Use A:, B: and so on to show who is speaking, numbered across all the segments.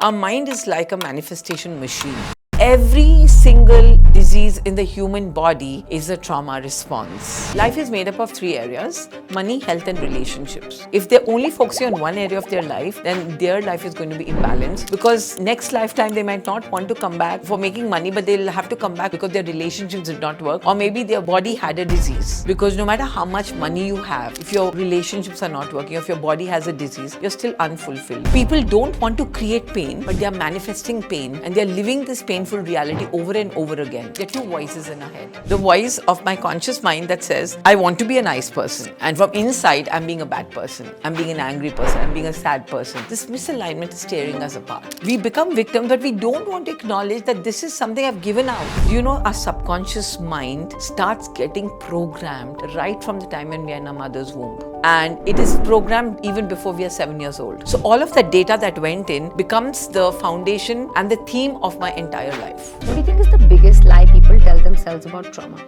A: Our mind is like a manifestation machine. Every single disease in the human body is a trauma response. Life is made up of three areas: money, health, and relationships. If they're only focusing on one area of their life, then their life is going to be imbalanced, because next lifetime they might not want to come back for making money, but they'll have to come back because their relationships did not work, or maybe their body had a disease. Because no matter how much money you have, if your relationships are not working, if your body has a disease, you're still unfulfilled. People don't want to create pain, but they're manifesting pain, and they're living this painful reality over and over again. There are two voices in our head. The voice of my conscious mind that says, I want to be a nice person. And from inside, I'm being a bad person. I'm being an angry person. I'm being a sad person. This misalignment is tearing us apart. We become victims, but we don't want to acknowledge that this is something I've given out. You know, our subconscious mind starts getting programmed right from the time when we are in our mother's womb. And it is programmed even before we are 7 years old. So all of that data that went in becomes the foundation and the theme of my entire life.
B: What do you think is the biggest lie people tell themselves about trauma?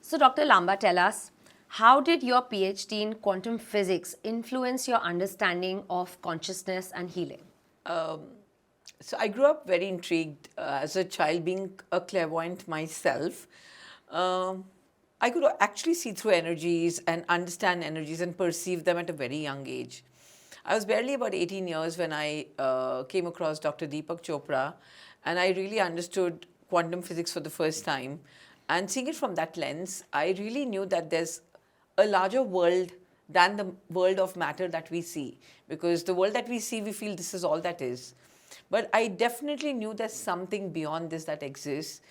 B: So Dr. Llamba, tell us, how did your PhD in quantum physics influence your understanding of consciousness and healing?
A: So I grew up very intrigued as a child, being a clairvoyant myself. I could actually see through energies and understand energies and perceive them at a very young age. I was barely about 18 years when I came across Dr. Deepak Chopra, and I really understood quantum physics for the first time. And seeing it from that lens, I really knew that there's a larger world than the world of matter that we see. Because the world that we see, we feel this is all that is. But I definitely knew there's something beyond this that exists.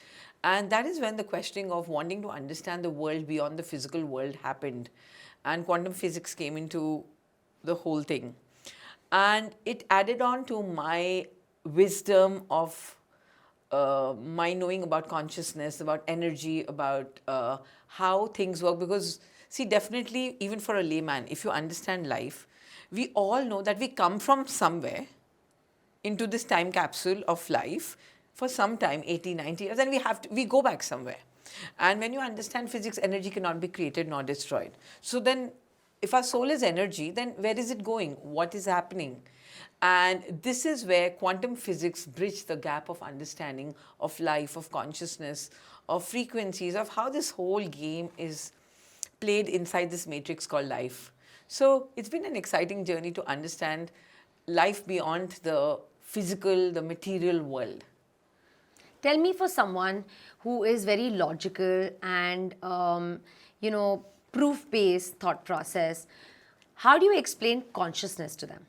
A: And that is when the questioning of wanting to understand the world beyond the physical world happened. And quantum physics came into the whole thing. And it added on to my wisdom of my knowing about consciousness, about energy, about how things work. Because, see, definitely, even for a layman, if you understand life, we all know that we come from somewhere into this time capsule of life for some time, 80, 90 years, and we go back somewhere. And when you understand physics, energy cannot be created nor destroyed. So then, if our soul is energy, then where is it going? What is happening? And this is where quantum physics bridged the gap of understanding of life, of consciousness, of frequencies, of how this whole game is played inside this matrix called life. So it's been an exciting journey to understand life beyond the physical, the material world.
B: Tell me, for someone who is very logical and, proof-based thought process, how do you explain consciousness to them?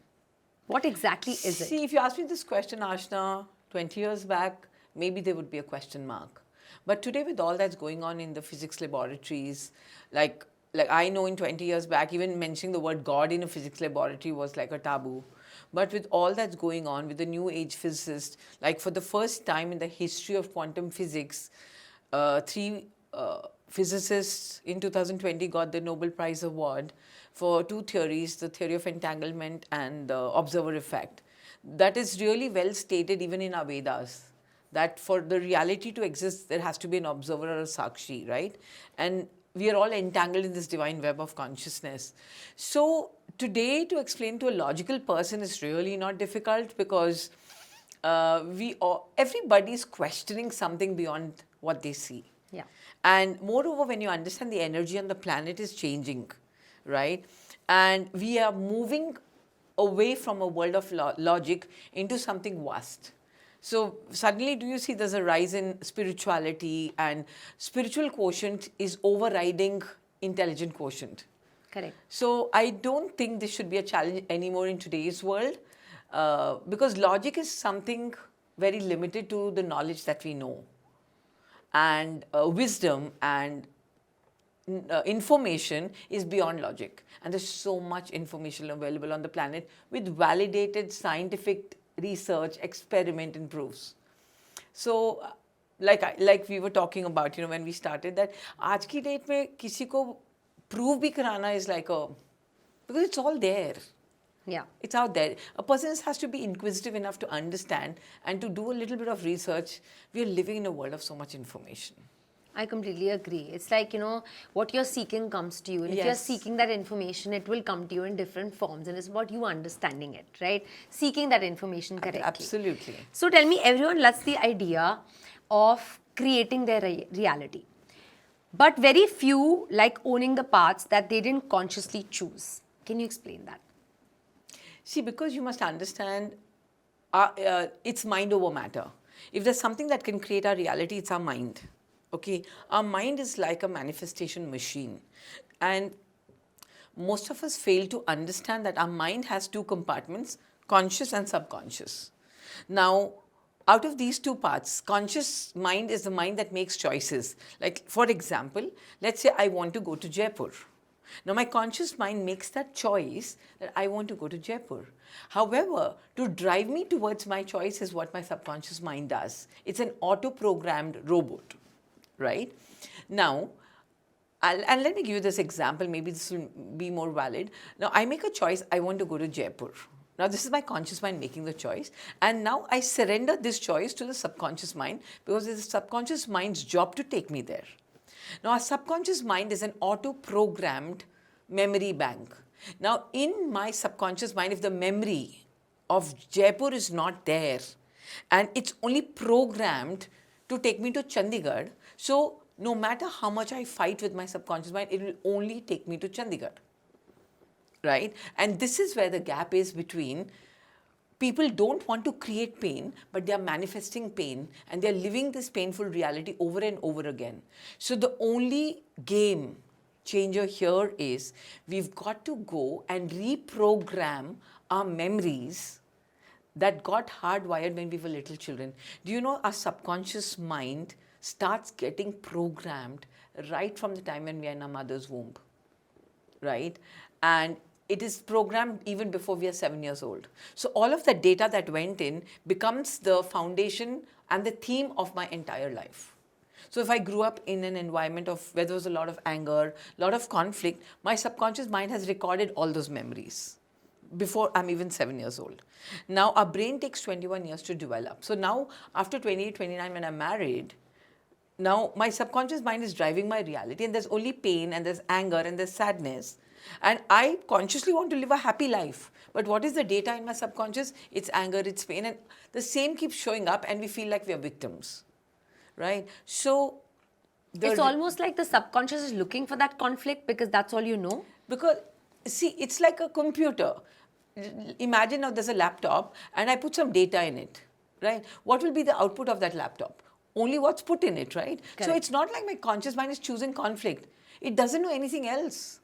B: What exactly is it?
A: See, if you asked me this question, Ashna, 20 years back, maybe there would be a question mark. But today, with all that's going on in the physics laboratories, like I know in 20 years back, even mentioning the word God in a physics laboratory was like a taboo. But with all that's going on with the new age physicists, like for the first time in the history of quantum physics, three physicists in 2020 got the Nobel Prize Award for two theories, the theory of entanglement and the observer effect. That is really well stated even in our Vedas, that for the reality to exist, there has to be an observer or a sakshi, right? And we are all entangled in this divine web of consciousness. So today, to explain to a logical person is really not difficult, because everybody is questioning something beyond what they see.
B: Yeah.
A: And moreover, when you understand the energy on the planet is changing, right? And we are moving away from a world of logic into something vast. So suddenly, do you see there's a rise in spirituality, and spiritual quotient is overriding intelligent quotient.
B: Correct.
A: So I don't think this should be a challenge anymore in today's world, because logic is something very limited to the knowledge that we know. And wisdom and information is beyond logic. And there's so much information available on the planet with validated scientific research, experiment, and proofs. So, like we were talking about, when we started, that आज की date में किसी को prove भी कराना is like because it's all there.
B: Yeah.
A: It's out there. A person has to be inquisitive enough to understand and to do a little bit of research. We are living in a world of so much information.
B: I completely agree. It's like, what you're seeking comes to you. And if you're
A: Yes.
B: seeking that information, it will come to you in different forms. And it's about you understanding it, right? Seeking that information correctly.
A: Absolutely.
B: So tell me, everyone loves the idea of creating their reality. But very few like owning the paths that they didn't consciously choose. Can you explain that?
A: See, because you must understand it's mind over matter. If there's something that can create our reality, it's our mind. Okay? Our mind is like a manifestation machine. And most of us fail to understand that our mind has two compartments, conscious and subconscious. Now, out of these two parts, conscious mind is the mind that makes choices. Like, for example, let's say I want to go to Jaipur. Now, my conscious mind makes that choice that I want to go to Jaipur. However, to drive me towards my choice is what my subconscious mind does. It's an auto-programmed robot, right? Now, and let me give you this example, maybe this will be more valid. Now, I make a choice, I want to go to Jaipur. Now, this is my conscious mind making the choice. And now I surrender this choice to the subconscious mind because it's the subconscious mind's job to take me there. Now, our subconscious mind is an auto-programmed memory bank. Now, in my subconscious mind, if the memory of Jaipur is not there and it's only programmed to take me to Chandigarh, so no matter how much I fight with my subconscious mind, it will only take me to Chandigarh. Right? And this is where the gap is between people don't want to create pain, but they are manifesting pain and they are living this painful reality over and over again. So the only game changer here is we've got to go and reprogram our memories that got hardwired when we were little children. Do you know our subconscious mind starts getting programmed right from the time when we are in our mother's womb, right? And it is programmed even before we are 7 years old. So all of the data that went in becomes the foundation and the theme of my entire life. So if I grew up in an environment of where there was a lot of anger, a lot of conflict, my subconscious mind has recorded all those memories before I'm even 7 years old. Now our brain takes 21 years to develop. So now after 28, 29 when I'm married, now my subconscious mind is driving my reality and there's only pain and there's anger and there's sadness. And I consciously want to live a happy life. But what is the data in my subconscious? It's anger, it's pain, and the same keeps showing up and we feel like we are victims, right? So
B: It's almost like the subconscious is looking for that conflict because that's all you know.
A: because, see, it's like a computer. Imagine now there's a laptop and I put some data in it, right? What will be the output of that laptop? Only what's put in it, right?
B: Correct.
A: So it's not like my conscious mind is choosing conflict. It doesn't know anything else.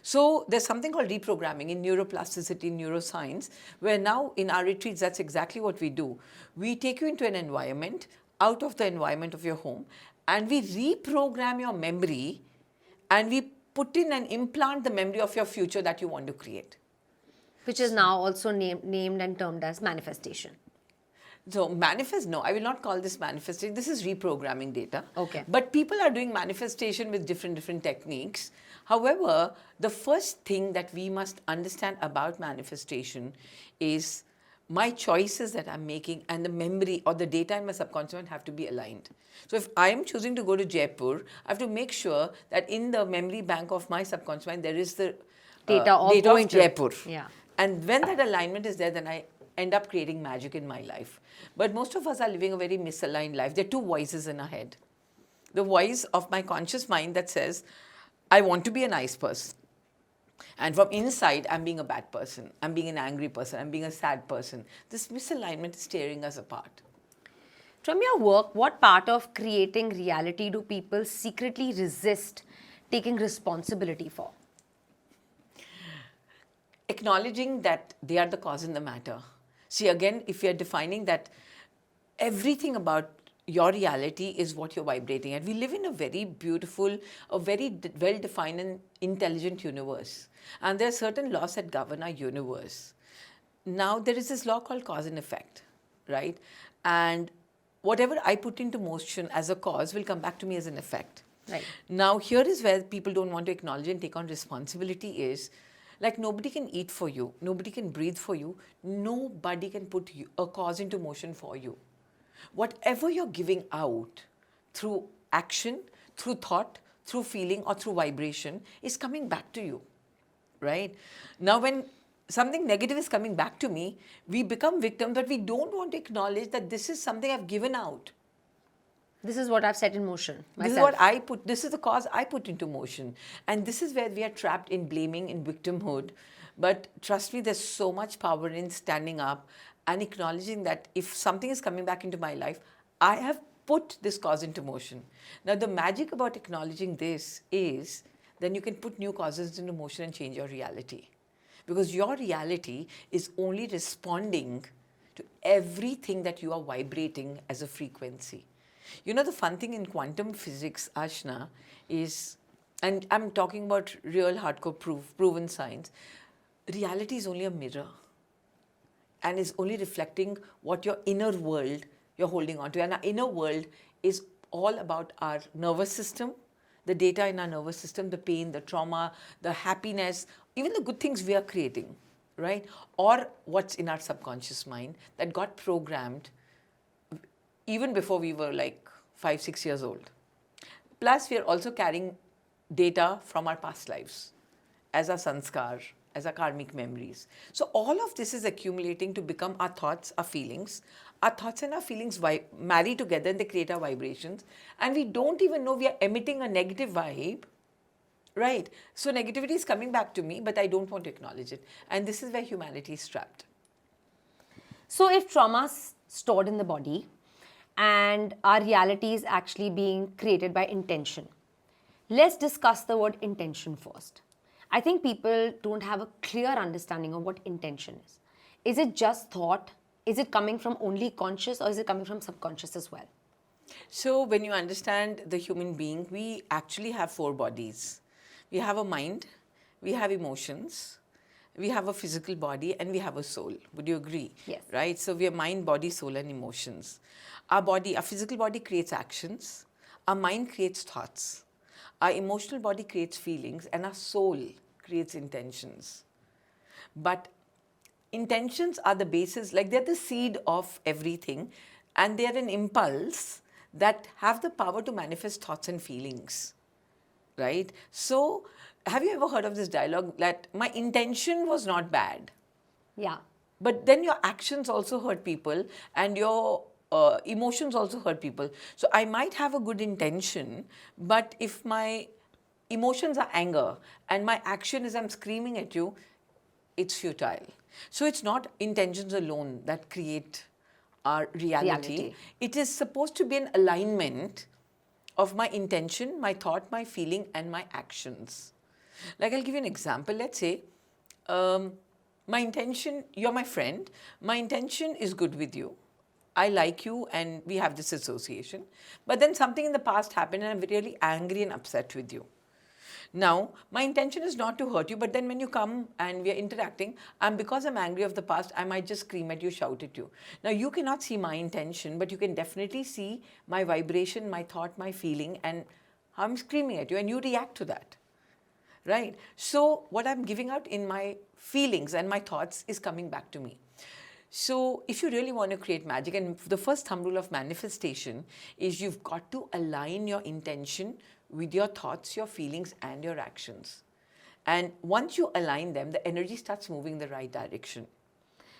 A: So there's something called reprogramming in neuroplasticity, neuroscience, where now in our retreats, that's exactly what we do. We take you into an environment, out of the environment of your home, and we reprogram your memory and we put in and implant the memory of your future that you want to create.
B: Which is now also named and termed as manifestation.
A: So manifest, no, I will not call this manifestation. This is reprogramming data.
B: Okay.
A: But people are doing manifestation with different techniques. However, the first thing that we must understand about manifestation is my choices that I'm making and the memory or the data in my subconscious mind have to be aligned. So if I am choosing to go to Jaipur, I have to make sure that in the memory bank of my subconscious mind, there is the
B: Data of
A: data
B: going
A: of
B: to-
A: Jaipur.
B: Yeah.
A: And when that alignment is there, then I end up creating magic in my life. But most of us are living a very misaligned life. There are two voices in our head. The voice of my conscious mind that says, I want to be a nice person. And from inside, I'm being a bad person. I'm being an angry person. I'm being a sad person. This misalignment is tearing us apart.
B: From your work, what part of creating reality do people secretly resist taking responsibility for?
A: Acknowledging that they are the cause in the matter. See, again, if you're defining that everything about your reality is what you're vibrating at. We live in a very beautiful, a very well-defined and intelligent universe. And there are certain laws that govern our universe. Now, there is this law called cause and effect, right? And whatever I put into motion as a cause will come back to me as an effect.
B: Right.
A: Now, here is where people don't want to acknowledge and take on responsibility is, like nobody can eat for you, nobody can breathe for you, nobody can put a cause into motion for you. Whatever you're giving out through action, through thought, through feeling, or through vibration is coming back to you, right? Now, when something negative is coming back to me, we become victims, but we don't want to acknowledge that this is something I've given out.
B: This is what I've set in motion myself.
A: This is what I put, this is the cause I put into motion. And this is where we are trapped in blaming, in victimhood. But trust me, there's so much power in standing up and acknowledging that if something is coming back into my life, I have put this cause into motion. Now, the magic about acknowledging this is then you can put new causes into motion and change your reality. Because your reality is only responding to everything that you are vibrating as a frequency. You know, the fun thing in quantum physics, Ashna, is, and I'm talking about real hardcore proven science, reality is only a mirror and is only reflecting what your inner world you're holding on to. And our inner world is all about our nervous system, the data in our nervous system, the pain, the trauma, the happiness, even the good things we are creating, right? Or what's in our subconscious mind that got programmed even before we were like 5, 6 years old. Plus, we are also carrying data from our past lives as our sanskar, as our karmic memories. So all of this is accumulating to become our thoughts, our feelings. Our thoughts and our feelings marry together and they create our vibrations. And we don't even know we are emitting a negative vibe, right? So negativity is coming back to me, but I don't want to acknowledge it. And this is where humanity is trapped.
B: So if trauma's stored in the body and our reality is actually being created by intention, let's discuss the word intention first. I think people don't have a clear understanding of what intention is. Is it just thought? Is it coming from only conscious or is it coming from subconscious as well?
A: So when you understand the human being, we actually have 4 bodies. We have a mind, we have emotions, we have a physical body, and we have a soul. Would you agree?
B: Yes.
A: Right? So we have mind, body, soul, and emotions. Our body, our physical body creates actions, our mind creates thoughts, our emotional body creates feelings, and our soul creates intentions. But intentions are the basis, like they're the seed of everything, and they're an impulse that have the power to manifest thoughts and feelings, right? So, have you ever heard of this dialogue that my intention was not bad,
B: Yeah.
A: but then your actions also hurt people and your emotions also hurt people? So, I might have a good intention, but if my emotions are anger and my action is I'm screaming at you, it's futile. So it's not intentions alone that create our reality. It is supposed to be an alignment of my intention, my thought, my feeling, and my actions. Like I'll give you an example. Let's say my intention, you're my friend, my intention is good with you. I like you and we have this association. But then something in the past happened and I'm really angry and upset with you. Now, my intention is not to hurt you, but then when you come and we are interacting, and because I'm angry of the past, I might just scream at you, shout at you. Now, you cannot see my intention, but you can definitely see my vibration, my thought, my feeling, and how I'm screaming at you, and you react to that, right? So, what I'm giving out in my feelings and my thoughts is coming back to me. So, if you really want to create magic, and the first thumb rule of manifestation is you've got to align your intention with your thoughts, your feelings, and your actions. And once you align them, the energy starts moving in the right direction.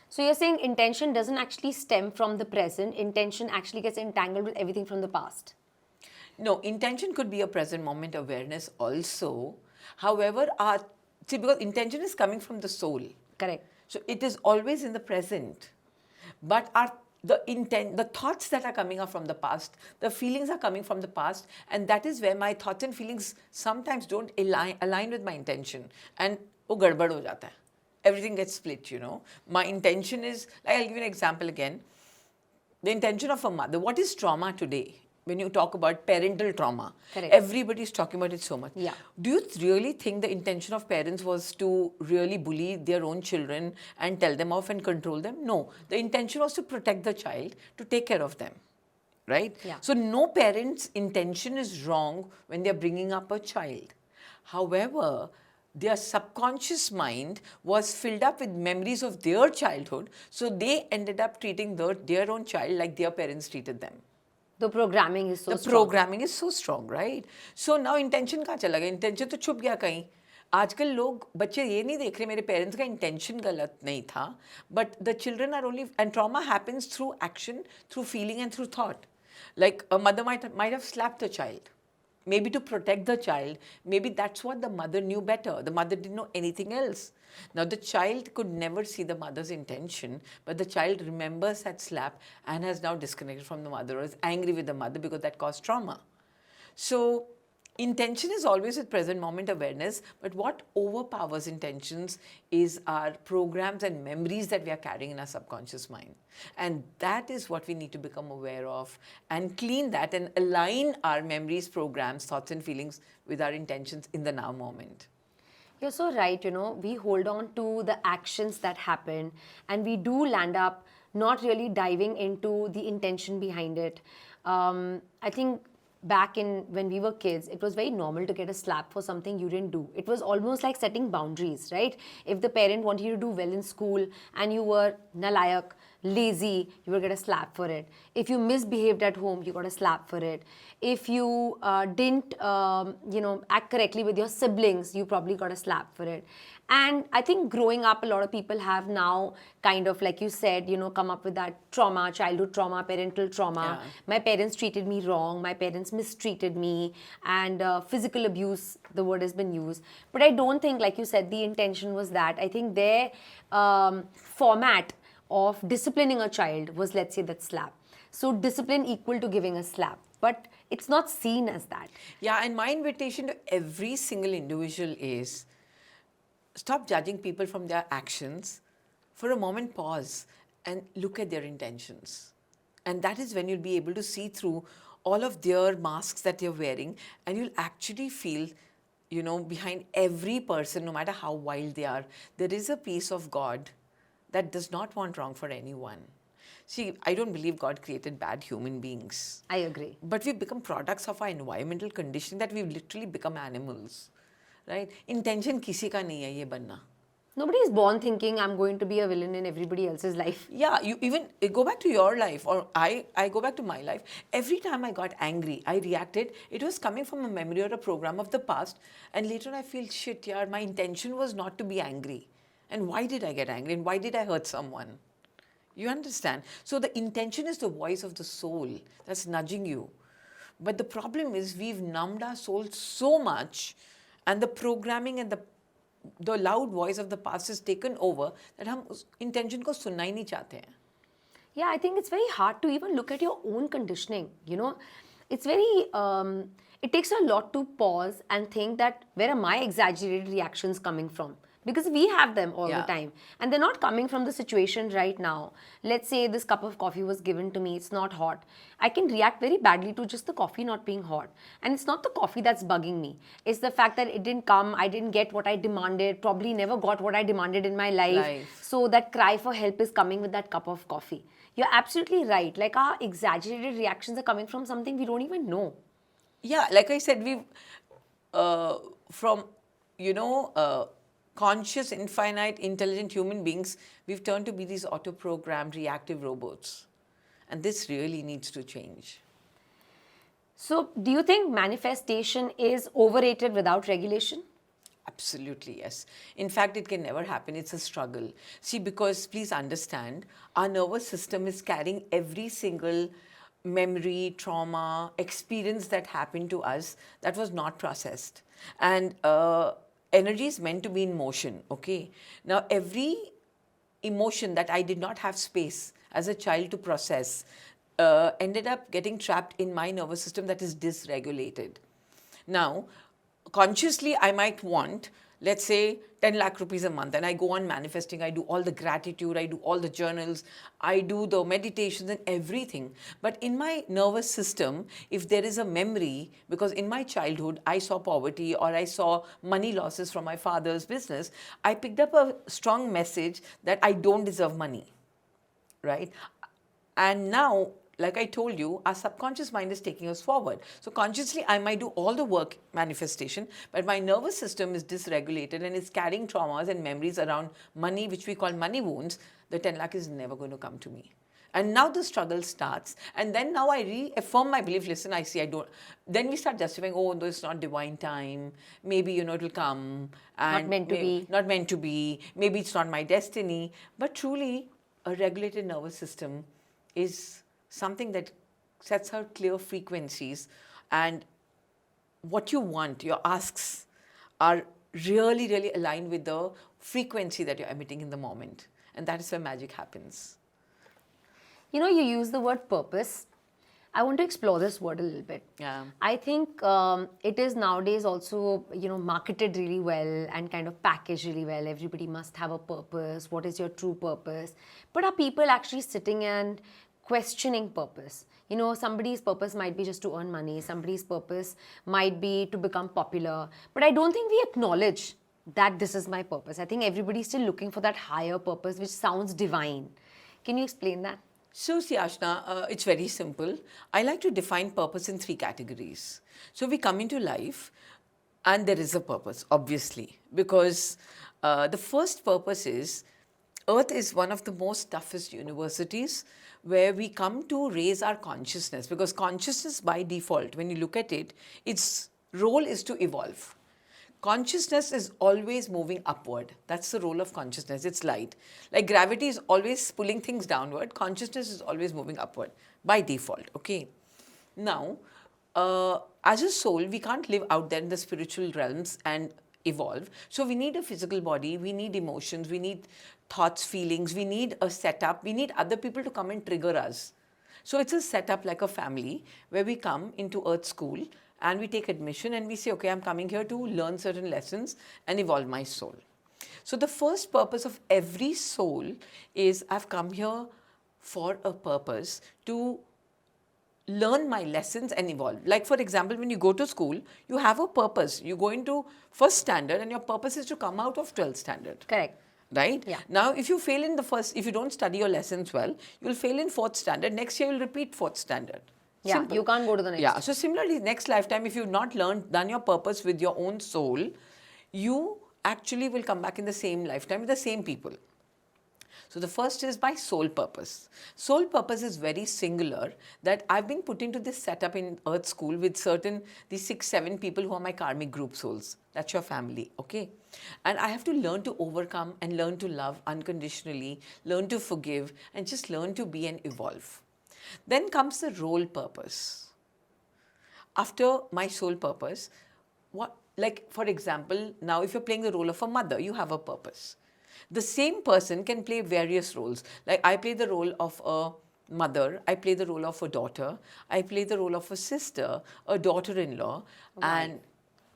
B: So you're saying intention doesn't actually stem from the present, intention actually gets entangled with everything from the past.
A: No, intention could be a present moment awareness also. However, because intention is coming from the soul.
B: Correct.
A: So it is always in the present. But the thoughts that are coming up from the past, the feelings are coming from the past, and that is where my thoughts and feelings sometimes don't align with my intention. And gadbad ho jata hai. Everything gets split, you know. My intention is, like I'll give you an example again. The intention of a mother. What is trauma today? When you talk about parental trauma,
B: Correct.
A: Everybody's talking about it so much.
B: Yeah.
A: Do you really think the intention of parents was to really bully their own children and tell them off and control them? No. The intention was to protect the child, to take care of them. Right?
B: Yeah.
A: So no parent's intention is wrong when they're bringing up a child. However, their subconscious mind was filled up with memories of their childhood, so they ended up treating their own child like their parents treated them.
B: The programming is so
A: the
B: strong.
A: programming is so strong, right? So now intention कहाँ चला गया? Intention तो छुप गया कहीं. आजकल लोग बच्चे ये नहीं देख रहे मेरे पेरेंट्स का इंटेंशन गलत नहीं था, but the children are only, and trauma happens through action, through feeling and through thought. Like a mother might have slapped the child, maybe to protect the child. Maybe that's what the mother knew better. The mother didn't know anything else. Now the child could never see the mother's intention, but the child remembers that slap and has now disconnected from the mother or is angry with the mother because that caused trauma. So intention is always with present moment awareness, but what overpowers intentions is our programs and memories that we are carrying in our subconscious mind. And that is what we need to become aware of and clean that and align our memories, programs, thoughts and feelings with our intentions in the now moment.
B: You're so right, we hold on to the actions that happen and we do land up not really diving into the intention behind it. I think back in when we were kids, it was very normal to get a slap for something you didn't do. It was almost like setting boundaries, right? If the parent wanted you to do well in school and you were nalayak, lazy, you will get a slap for it. If you misbehaved at home, you got a slap for it. If you didn't, act correctly with your siblings, you probably got a slap for it. And I think growing up, a lot of people have now kind of, like you said, come up with that trauma, childhood trauma, parental trauma.
A: Yeah.
B: My parents treated me wrong, my parents mistreated me, and physical abuse, the word has been used. But I don't think, like you said, the intention was that. I think their format of disciplining a child was, let's say, that slap. So discipline equal to giving a slap. But it's not seen as that.
A: Yeah, and my invitation to every single individual is stop judging people from their actions. For a moment, pause and look at their intentions. And that is when you'll be able to see through all of their masks that they're wearing, and you'll actually feel, behind every person, no matter how wild they are, there is a piece of God that does not want wrong for anyone. See, I don't believe God created bad human beings.
B: I agree.
A: But we've become products of our environmental conditioning that we've literally become animals. Right? Intention किसी का नहीं है ये बनना.
B: Nobody is born thinking I'm going to be a villain in everybody else's life.
A: Yeah, you even go back to your life, or I go back to my life. Every time I got angry, I reacted. It was coming from a memory or a program of the past. And later I feel, shit, yaar, my intention was not to be angry. And why did I get angry? And why did I hurt someone? You understand? So the intention is the voice of the soul that's nudging you. But the problem is we've numbed our soul so much, and the programming and the loud voice of the past is taken over that हम उस intention को सुनना ही नहीं चाहते हैं.
B: Yeah, I think it's very hard to even look at your own conditioning. It's very, it takes a lot to pause and think that where are my exaggerated reactions coming from? Because we have them all the time. And they're not coming from the situation right now. Let's say this cup of coffee was given to me, it's not hot. I can react very badly to just the coffee not being hot. And it's not the coffee that's bugging me. It's the fact that it didn't come, I didn't get what I demanded, probably never got what I demanded in my life. So that cry for help is coming with that cup of coffee. You're absolutely right. Like our exaggerated reactions are coming from something we don't even know.
A: Yeah, like I said, we've, from, conscious, infinite, intelligent human beings, we've turned to be these auto-programmed, reactive robots. And this really needs to change.
B: So, do you think manifestation is overrated without regulation?
A: Absolutely, yes. In fact, it can never happen. It's a struggle. See, because please understand, our nervous system is carrying every single memory, trauma, experience that happened to us that was not processed. And energy is meant to be in motion, okay? Now, every emotion that I did not have space as a child to process ended up getting trapped in my nervous system that is dysregulated. Now, consciously, I might want, let's say, 10 lakh rupees a month, and I go on manifesting. I do all the gratitude, I do all the journals, I do the meditations and everything. But in my nervous system, if there is a memory, because in my childhood, I saw poverty or I saw money losses from my father's business, I picked up a strong message that I don't deserve money, right? And now, like I told you, our subconscious mind is taking us forward. So consciously, I might do all the work manifestation, but my nervous system is dysregulated and is carrying traumas and memories around money, which we call money wounds. The 10 lakh is never going to come to me. And now the struggle starts. And then now I reaffirm my belief, listen, I see, I don't. Then we start justifying, oh, no, it's not divine time. Maybe, it'll come. And
B: meant to be.
A: Not meant to be. Maybe it's not my destiny. But truly, a regulated nervous system is something that sets out clear frequencies. And what you want, your asks, are really, really aligned with the frequency that you're emitting in the moment. And that is where magic happens.
B: You use the word purpose. I want to explore this word a little bit.
A: Yeah.
B: I think it is nowadays also, marketed really well and kind of packaged really well. Everybody must have a purpose. What is your true purpose? But are people actually sitting and questioning purpose? Somebody's purpose might be just to earn money. Somebody's purpose might be to become popular. But I don't think we acknowledge that this is my purpose. I think everybody's still looking for that higher purpose, which sounds divine. Can you explain that?
A: So, Ashna, it's very simple. I like to define purpose in 3 categories. So, we come into life and there is a purpose, obviously, because the first purpose is Earth is one of the most toughest universities where we come to raise our consciousness, because consciousness by default, when you look at it, its role is to evolve. Consciousness is always moving upward. That's the role of consciousness. It's light. Like gravity is always pulling things downward. Consciousness is always moving upward by default. Okay. Now, as a soul, we can't live out there in the spiritual realms and evolve. So we need a physical body. We need emotions. We need thoughts, feelings. We need a setup. We need other people to come and trigger us. So it's a setup like a family where we come into Earth School and we take admission and we say, okay, I'm coming here to learn certain lessons and evolve my soul. So the first purpose of every soul is I've come here for a purpose to learn my lessons and evolve. Like for example, when you go to school, you have a purpose. You go into first standard and your purpose is to come out of 12th standard.
B: Correct.
A: Right?
B: Yeah.
A: Now, if you fail in if you don't study your lessons well, you'll fail in 4th standard. Next year, you'll repeat 4th standard.
B: Yeah,
A: Simple.
B: you can't go to the next.
A: Yeah, so similarly, next lifetime, if you've not done your purpose with your own soul, you actually will come back in the same lifetime with the same people. So the first is my soul purpose. Soul purpose is very singular, that I've been put into this setup in Earth School with these 6-7 people who are my karmic group souls. That's your family, okay? And I have to learn to overcome and learn to love unconditionally, learn to forgive, and just learn to be and evolve. Then comes the role purpose. After my soul purpose, like for example, now if you're playing the role of a mother, you have a purpose. The same person can play various roles. Like I play the role of a mother, I play the role of a daughter, I play the role of a sister, a daughter-in-law, and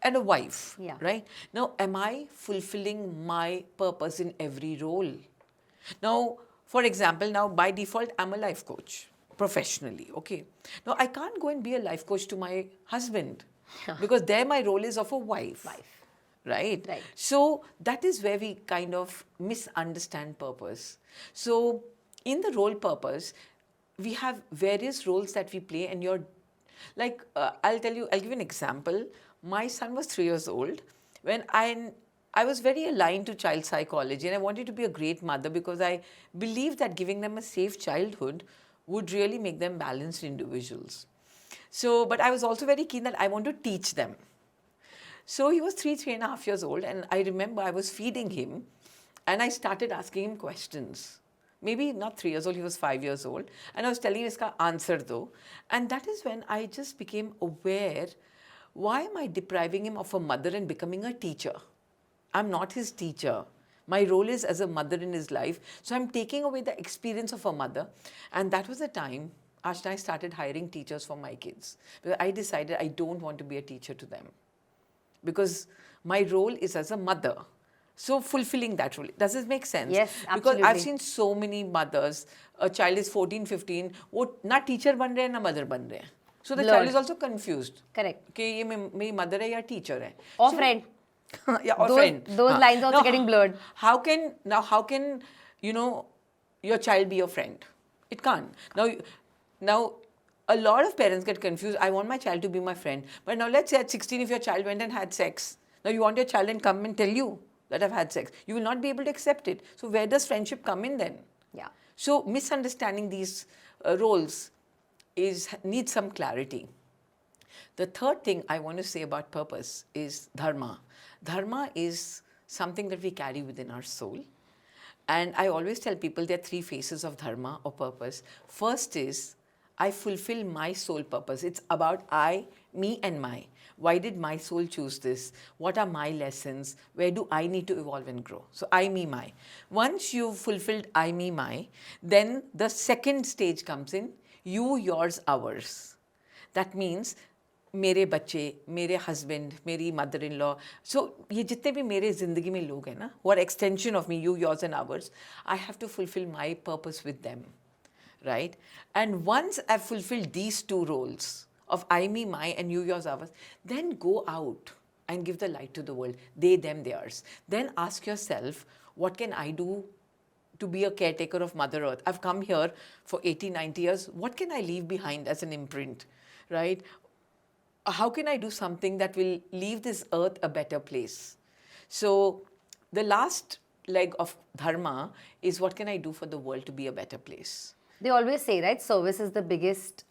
A: a wife.
B: Yeah.
A: Right? Now, am I fulfilling my purpose in every role? Now, for example, now by default, I'm a life coach professionally, okay? Now, I can't go and be a life coach to my husband because there my role is of a wife. Right?
B: Right.
A: So, that is where we kind of misunderstand purpose. So, in the role purpose, we have various roles that we play, and I'll give you an example. My son was 3 years old when I was very aligned to child psychology, and I wanted to be a great mother because I believed that giving them a safe childhood would really make them balanced individuals. So, but I was also very keen that I want to teach them. So he was 3.5 years old, and I remember I was feeding him and I started asking him questions. Maybe not 3 years old, he was 5 years old. And I was telling him, iska answer do. And that is when I just became aware, why am I depriving him of a mother and becoming a teacher? I'm not his teacher. My role is as a mother in his life. So I'm taking away the experience of a mother. And that was the time Ashna, I started hiring teachers for my kids. Because I decided I don't want to be a teacher to them. Because my role is as a mother. So fulfilling that role. Does this make sense?
B: Yes, absolutely.
A: Because I've seen so many mothers, a child is 14, 15, वो ना teacher बन रहे हैं ना mother बन रहे हैं. So the child is also confused.
B: Correct.
A: कि ये मेरी mother है या teacher है.
B: Or friend.
A: Yeah, or friend.
B: Those lines also getting blurred.
A: How can your child be your friend? It can't. Now a lot of parents get confused. I want my child to be my friend. But now let's say at 16 if your child went and had sex. Now you want your child to come and tell you that I've had sex. You will not be able to accept it. So where does friendship come in then?
B: Yeah.
A: So misunderstanding these roles needs some clarity. The third thing I want to say about purpose is dharma. Dharma is something that we carry within our soul. And I always tell people there are three phases of dharma or purpose. First is I fulfill my soul purpose. It's about I, me, and my. Why did my soul choose this? What are my lessons? Where do I need to evolve and grow? So I, me, my. Once you've fulfilled I, me, my, then the second stage comes in you, yours, ours. That means मेरे बच्चे, मेरे husband, मेरी mother in law, सो ये जितने भी मेरे ज़िंदगी में लोग हैं ना, who are extension of me, you, yours and ours, I have to fulfill my purpose with them, right? And once I've fulfilled these two roles of I, me, my and you, yours, ours, then go out and give the light to the world, they, them, theirs. Then ask yourself, what can I do to be a caretaker of Mother Earth? I've come here for 80, 90 years. What can I leave behind as an imprint, right? How can I do something that will leave this earth a better place? So the last leg of dharma is what can I do for the world to be a better place?
B: They always say, right, service is the biggest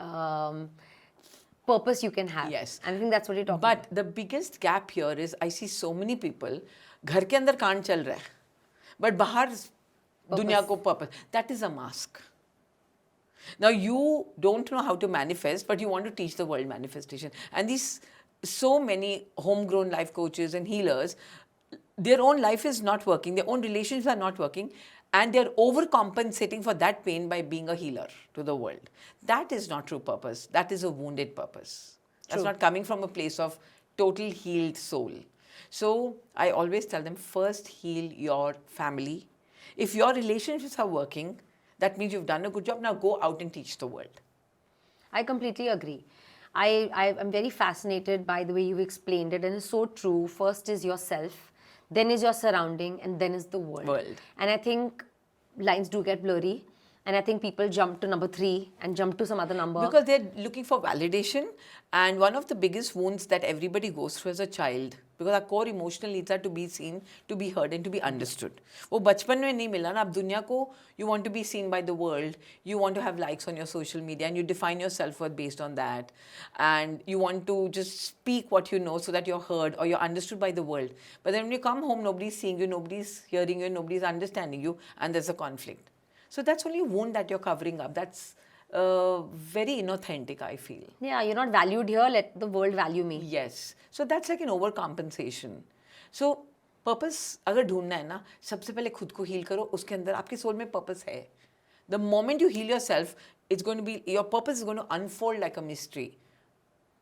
B: purpose you can have.
A: Yes.
B: And I think that's what you're talking about.
A: But the biggest gap here is I see so many people, घर के अंदर कांड चल रहा है, but बाहर दुनिया को purpose. That is a mask. Now you don't know how to manifest, but you want to teach the world manifestation. And these so many homegrown life coaches and healers, their own life is not working, their own relationships are not working, and they're overcompensating for that pain by being a healer to the world. That is not true purpose. That is a wounded purpose. That's not coming from a place of total healed soul. So I always tell them, first heal your family. If your relationships are working, that means you've done a good job. Now go out and teach the world.
B: I completely agree. I'm very fascinated by the way you explained it, and it's so true. First is yourself, then is your surrounding, and then is the world. And I think lines do get blurry, and I think people jump to number 3 and jump to some other number.
A: Because they're looking for validation, and one of the biggest wounds that everybody goes through as a child, because our core emotional needs are to be seen, to be heard and to be understood. वो बचपन में नहीं मिला ना, अब दुनिया को you want to be seen by the world, you want to have likes on your social media and you define your self-worth based on that, and you want to just speak what you know so that you're heard or you're understood by the world. But then when you come home, nobody's seeing you, nobody's hearing you, nobody's understanding you, and there's a conflict. So that's only a wound that you're covering up. That's very inauthentic, I feel.
B: Yeah, you're not valued here, let the world value me.
A: Yes. So that's like an overcompensation. So purpose अगर ढूंढना है ना, सबसे पहले खुद को heal करो, उसके अंदर आपके soul में purpose है. The moment you heal yourself, it's going to be, your purpose is going to unfold like a mystery.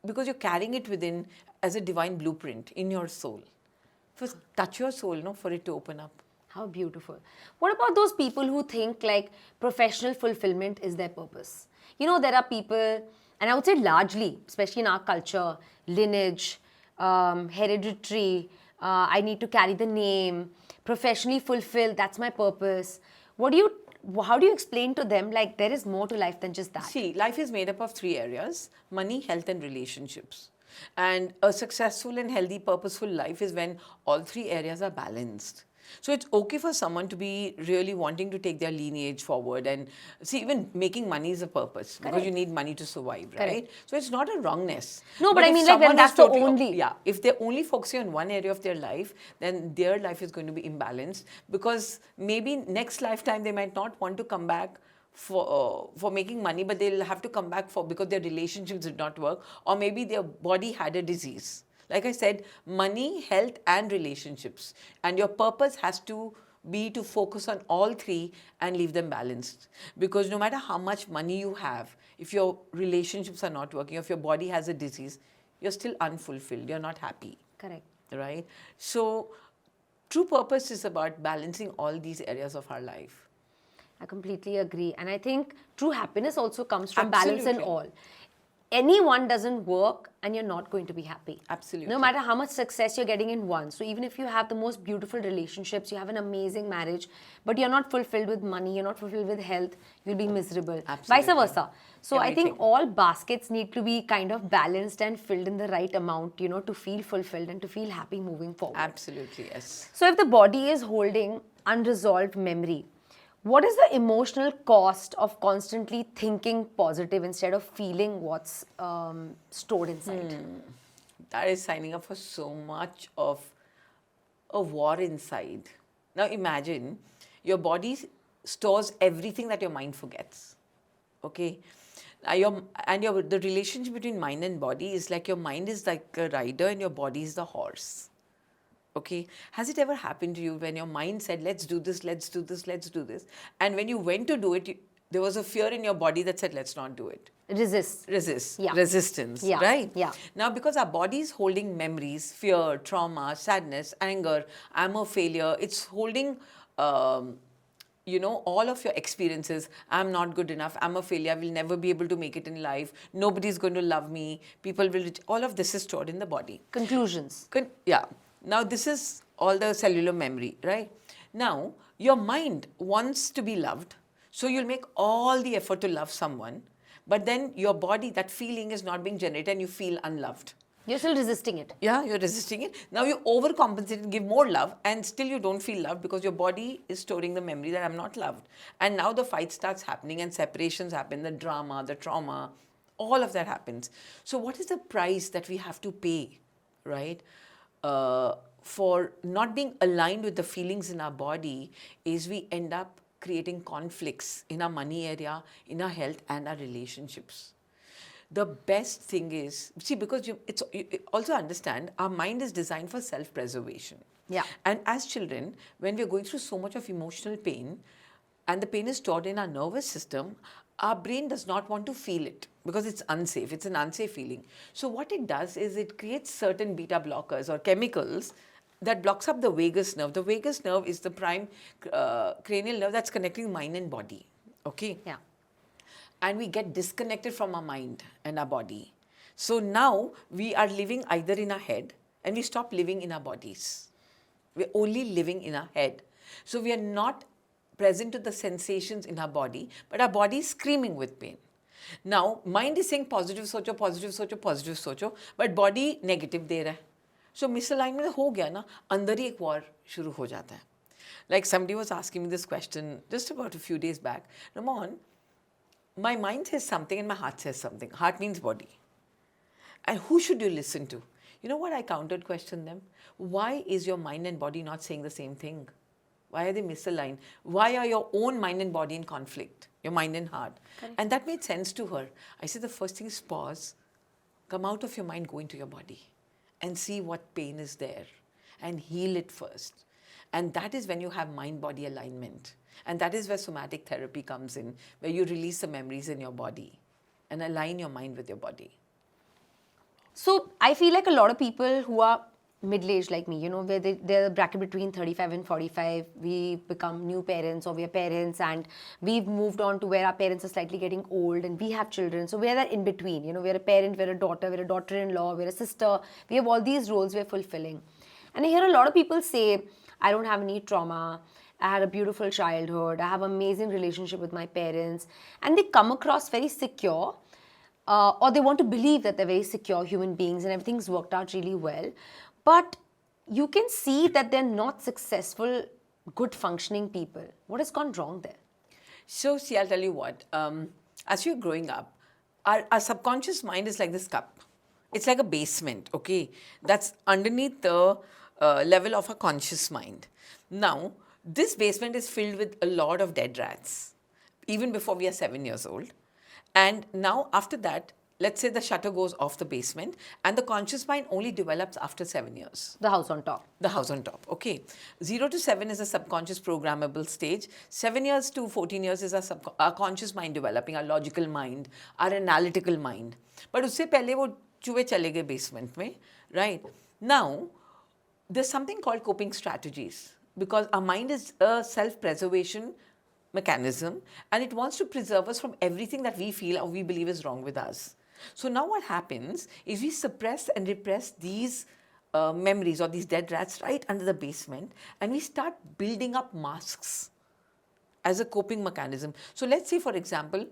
A: Because you're carrying it within as a divine blueprint in your soul. First, touch your soul, no, for it to open up.
B: How beautiful. What about those people who think like professional fulfillment is their purpose? You know, there are people, and I would say largely, especially in our culture, lineage, hereditary, I need to carry the name, professionally fulfilled, that's my purpose. How do you explain to them like there is more to life than just that?
A: See, life is made up of 3 areas: money, health and relationships. And a successful and healthy, purposeful life is when all 3 areas are balanced. So it's okay for someone to be really wanting to take their lineage forward, and see, even making money is a purpose. Correct. Because you need money to survive, right?
B: Correct.
A: So it's not a wrongness.
B: No, but I mean like when that's the only...
A: Yeah, if they're only focusing on one area of their life, then their life is going to be imbalanced, because maybe next lifetime they might not want to come back for making money, but they'll have to come back because their relationships did not work, or maybe their body had a disease. Like I said, money, health and relationships. And your purpose has to be to focus on all 3 and leave them balanced. Because no matter how much money you have, if your relationships are not working, if your body has a disease, you're still unfulfilled, you're not happy.
B: Correct.
A: Right? So true purpose is about balancing all these areas of our life.
B: I completely agree. And I think true happiness also comes from
A: Absolutely.
B: balance in all. Anyone doesn't work and you're not going to be happy.
A: Absolutely.
B: No matter how much success you're getting in one. So even if you have the most beautiful relationships, you have an amazing marriage, but you're not fulfilled with money, you're not fulfilled with health, you'll be miserable.
A: Absolutely.
B: Vice versa. So
A: Everything.
B: I think all baskets need to be kind of balanced and filled in the right amount, you know, to feel fulfilled and to feel happy moving forward.
A: Absolutely, yes.
B: So if the body is holding unresolved memory, What is the emotional cost of constantly thinking positive instead of feeling what's stored inside?
A: That is signing up for so much of a war inside. Now imagine your body stores everything that your mind forgets. Okay? The relationship between mind and body is like your mind is like a rider and your body is the horse. Okay? Has it ever happened to you when your mind said, let's do this, let's do this, let's do this? And when you went to do it, there was a fear in your body that said, let's not do it.
B: Yeah.
A: Resistance,
B: Yeah.
A: right?
B: Yeah.
A: Now, because our body is holding memories, fear, trauma, sadness, anger, I'm a failure, it's holding, all of your experiences. I'm not good enough, I'm a failure, I will never be able to make it in life, nobody's going to love me, people will, all of this is stored in the body.
B: Conclusions.
A: Yeah. Now, this is all the cellular memory, right? Now, your mind wants to be loved, so you'll make all the effort to love someone, but then your body, that feeling is not being generated and you feel unloved.
B: You're still resisting it.
A: Yeah, you're resisting it. Now you overcompensate and give more love, and still you don't feel loved because your body is storing the memory that I'm not loved. And now the fight starts happening and separations happen, the drama, the trauma, all of that happens. So, what is the price that we have to pay, right? For not being aligned with the feelings in our body is we end up creating conflicts in our money area, in our health, and our relationships. The best thing is, see, because you also understand our mind is designed for self-preservation.
B: Yeah.
A: And as children, when we're going through so much of emotional pain, and the pain is stored in our nervous system, our brain does not want to feel it because it's unsafe. It's an unsafe feeling. So what it does is it creates certain beta blockers or chemicals that blocks up the vagus nerve. The vagus nerve is the prime cranial nerve that's connecting mind and body. Okay?
B: Yeah.
A: And we get disconnected from our mind and our body. So now we are living either in our head and we stop living in our bodies. We're only living in our head. So we are not present to the sensations in our body, but our body is screaming with pain. Now, mind is saying positive socho, positive socho, positive socho, but body negative दे रहा है. So misalignment हो गया ना, अंदर ही एक war शुरू हो जाता है. Like somebody was asking me this question just about a few days back. Ramon, my mind says something and my heart says something. Heart means body. And who should you listen to? You know what I countered question them? Why is your mind and body not saying the same thing? Why are they misaligned? Why are your own mind and body in conflict? Your mind and heart.
B: Correct.
A: And that made sense to her. I said the first thing is pause, come out of your mind, go into your body and see what pain is there and heal it first. And that is when you have mind-body alignment. And that is where somatic therapy comes in, where you release the memories in your body and align your mind with your body.
B: So I feel like a lot of people who are middle-aged like me, where they're bracket between 35 and 45, we become new parents or we are parents and we've moved on to where our parents are slightly getting old and we have children. So we're that in between, we're a parent, we're a daughter, we're a daughter-in-law, we're a sister. We have all these roles we're fulfilling. And I hear a lot of people say, I don't have any trauma. I had a beautiful childhood. I have an amazing relationship with my parents. And they come across very secure, or they want to believe that they're very secure human beings and everything's worked out really well. But you can see that they're not successful, good functioning people. What has gone wrong there?
A: So, see, I'll tell you what. As you're growing up, our subconscious mind is like this cup. It's like a basement, okay? That's underneath the level of a conscious mind. Now, this basement is filled with a lot of dead rats, even before we are 7 years old. And now, after that, let's say the shutter goes off the basement and the conscious mind only develops after 7 years.
B: The house on top.
A: The house on top, okay. 0 to 7 is a subconscious programmable stage. 7 years to 14 years is our conscious mind developing, our logical mind, our analytical mind. But उससे पहले वो चूहे चले गए basement में, right? Now, there's something called coping strategies because our mind is a self-preservation mechanism and it wants to preserve us from everything that we feel or we believe is wrong with us. So now what happens is we suppress and repress these memories or these dead rats right under the basement and we start building up masks as a coping mechanism. So let's say, for example,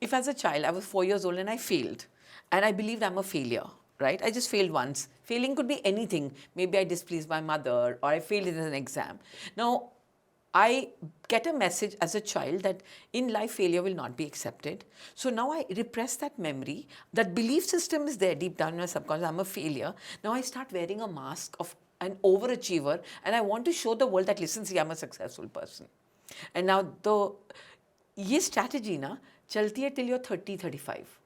A: if as a child I was 4 years old and I failed and I believed I'm a failure, right? I just failed once. Failing could be anything. Maybe I displeased my mother or I failed in an exam. Now, I get a message as a child that in life failure will not be accepted. So now I repress that memory. That belief system is there deep down in my subconscious. I'm a failure. Now I start wearing a mask of an overachiever and I want to show the world that, listen, see, I'm a successful person. And now ये strategy na chalti hai till you're 30, 35.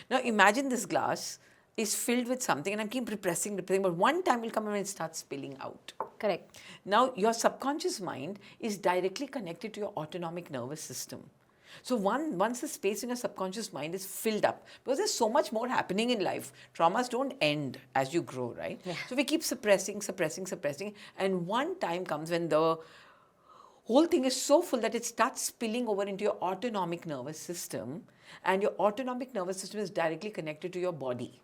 A: Now imagine this glass is filled with something and I keep repressing, but one time will come when it starts spilling out.
B: Correct.
A: Now your subconscious mind is directly connected to your autonomic nervous system. So once the space in your subconscious mind is filled up, because there's so much more happening in life, traumas don't end as you grow, right?
B: Yeah.
A: So we keep suppressing, and one time comes when the whole thing is so full that it starts spilling over into your autonomic nervous system, and your autonomic nervous system is directly connected to your body.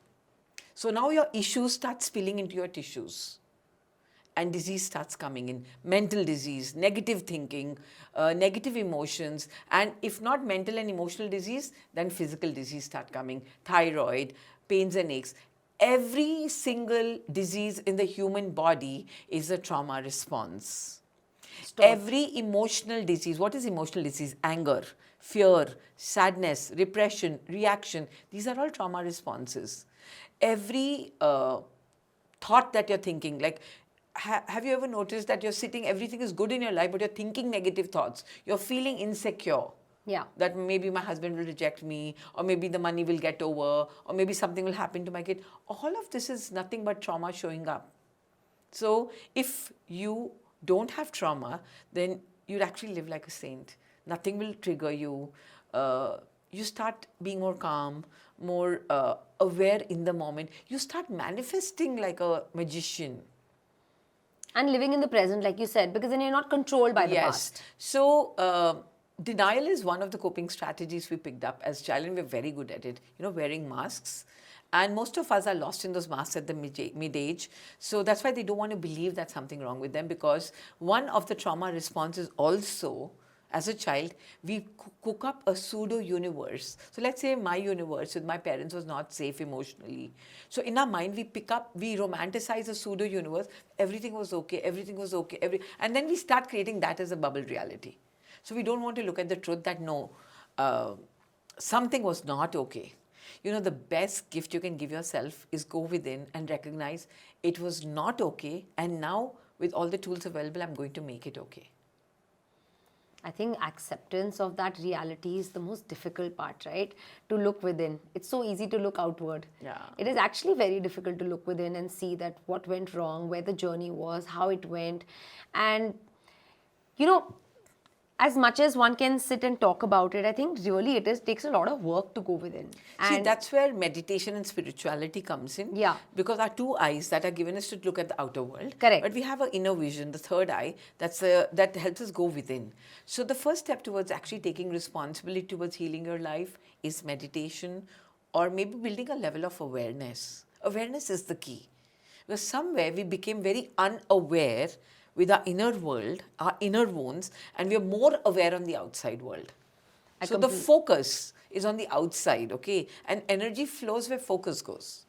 A: So now your issues start spilling into your tissues and disease starts coming in. Mental disease, negative thinking, negative emotions, and if not mental and emotional disease, then physical disease start coming. Thyroid, pains and aches. Every single disease in the human body is a trauma response.
B: Stop.
A: Every emotional disease, what is emotional disease? Anger, fear, sadness, repression, reaction, these are all trauma responses. Every thought that you're thinking, like, have you ever noticed that you're sitting, everything is good in your life, but you're thinking negative thoughts? You're feeling insecure.
B: Yeah.
A: That maybe my husband will reject me, or maybe the money will get over, or maybe something will happen to my kid. All of this is nothing but trauma showing up. So if you don't have trauma, then you'd actually live like a saint. Nothing will trigger you. You start being more calm, more aware in the moment. You start manifesting like a magician.
B: And living in the present, like you said, because then you're not controlled by the past.
A: So denial is one of the coping strategies we picked up as child, and we're very good at it. Wearing masks. And most of us are lost in those masks at the mid-age. So that's why they don't want to believe that's something wrong with them, because one of the trauma responses also, as a child, we cook up a pseudo-universe. So let's say my universe with my parents was not safe emotionally. So in our mind, we romanticize a pseudo-universe. Everything was okay, and then we start creating that as a bubble reality. So we don't want to look at the truth that no, something was not okay. The best gift you can give yourself is go within and recognize it was not okay, and now with all the tools available, I'm going to make it okay.
B: I think acceptance of that reality is the most difficult part, right? To look within. It's so easy to look outward.
A: Yeah.
B: It is actually very difficult to look within and see that what went wrong, where the journey was, how it went. And, as much as one can sit and talk about it, I think really takes a lot of work to go within.
A: See, that's where meditation and spirituality comes in.
B: Yeah.
A: Because our two eyes that are given us to look at the outer world.
B: Correct.
A: But we have an inner vision, the third eye, that helps us go within. So the first step towards actually taking responsibility towards healing your life is meditation, or maybe building a level of awareness. Awareness is the key. Because somewhere we became very unaware with our inner world, our inner wounds, and we are more aware on the outside world. So the focus is on the outside, okay? And energy flows where focus goes.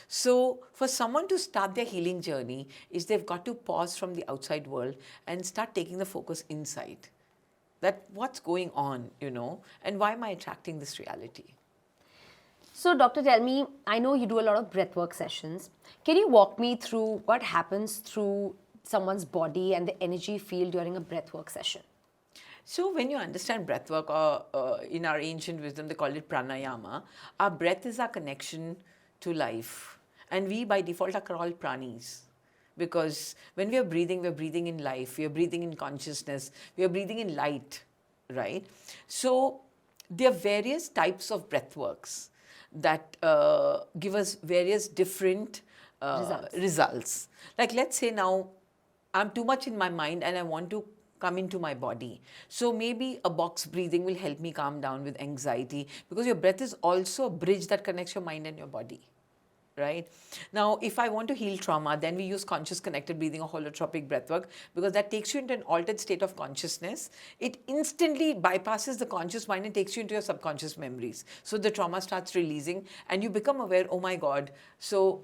A: So for someone to start their healing journey, is they've got to pause from the outside world and start taking the focus inside. That what's going on, and why am I attracting this reality?
B: So, doctor, tell me, I know you do a lot of breathwork sessions. Can you walk me through what happens through someone's body and the energy field during a breathwork session?
A: So when you understand breathwork, or in our ancient wisdom, they call it pranayama, our breath is our connection to life. And we by default are called pranis. Because when we are breathing in life, we are breathing in consciousness, we are breathing in light, right? So there are various types of breathworks that give us various different results. Like let's say now, I'm too much in my mind and I want to come into my body. So maybe a box breathing will help me calm down with anxiety, because your breath is also a bridge that connects your mind and your body, right? Now, if I want to heal trauma, then we use conscious connected breathing or holotropic breathwork, because that takes you into an altered state of consciousness. It instantly bypasses the conscious mind and takes you into your subconscious memories. So the trauma starts releasing and you become aware, oh my God, so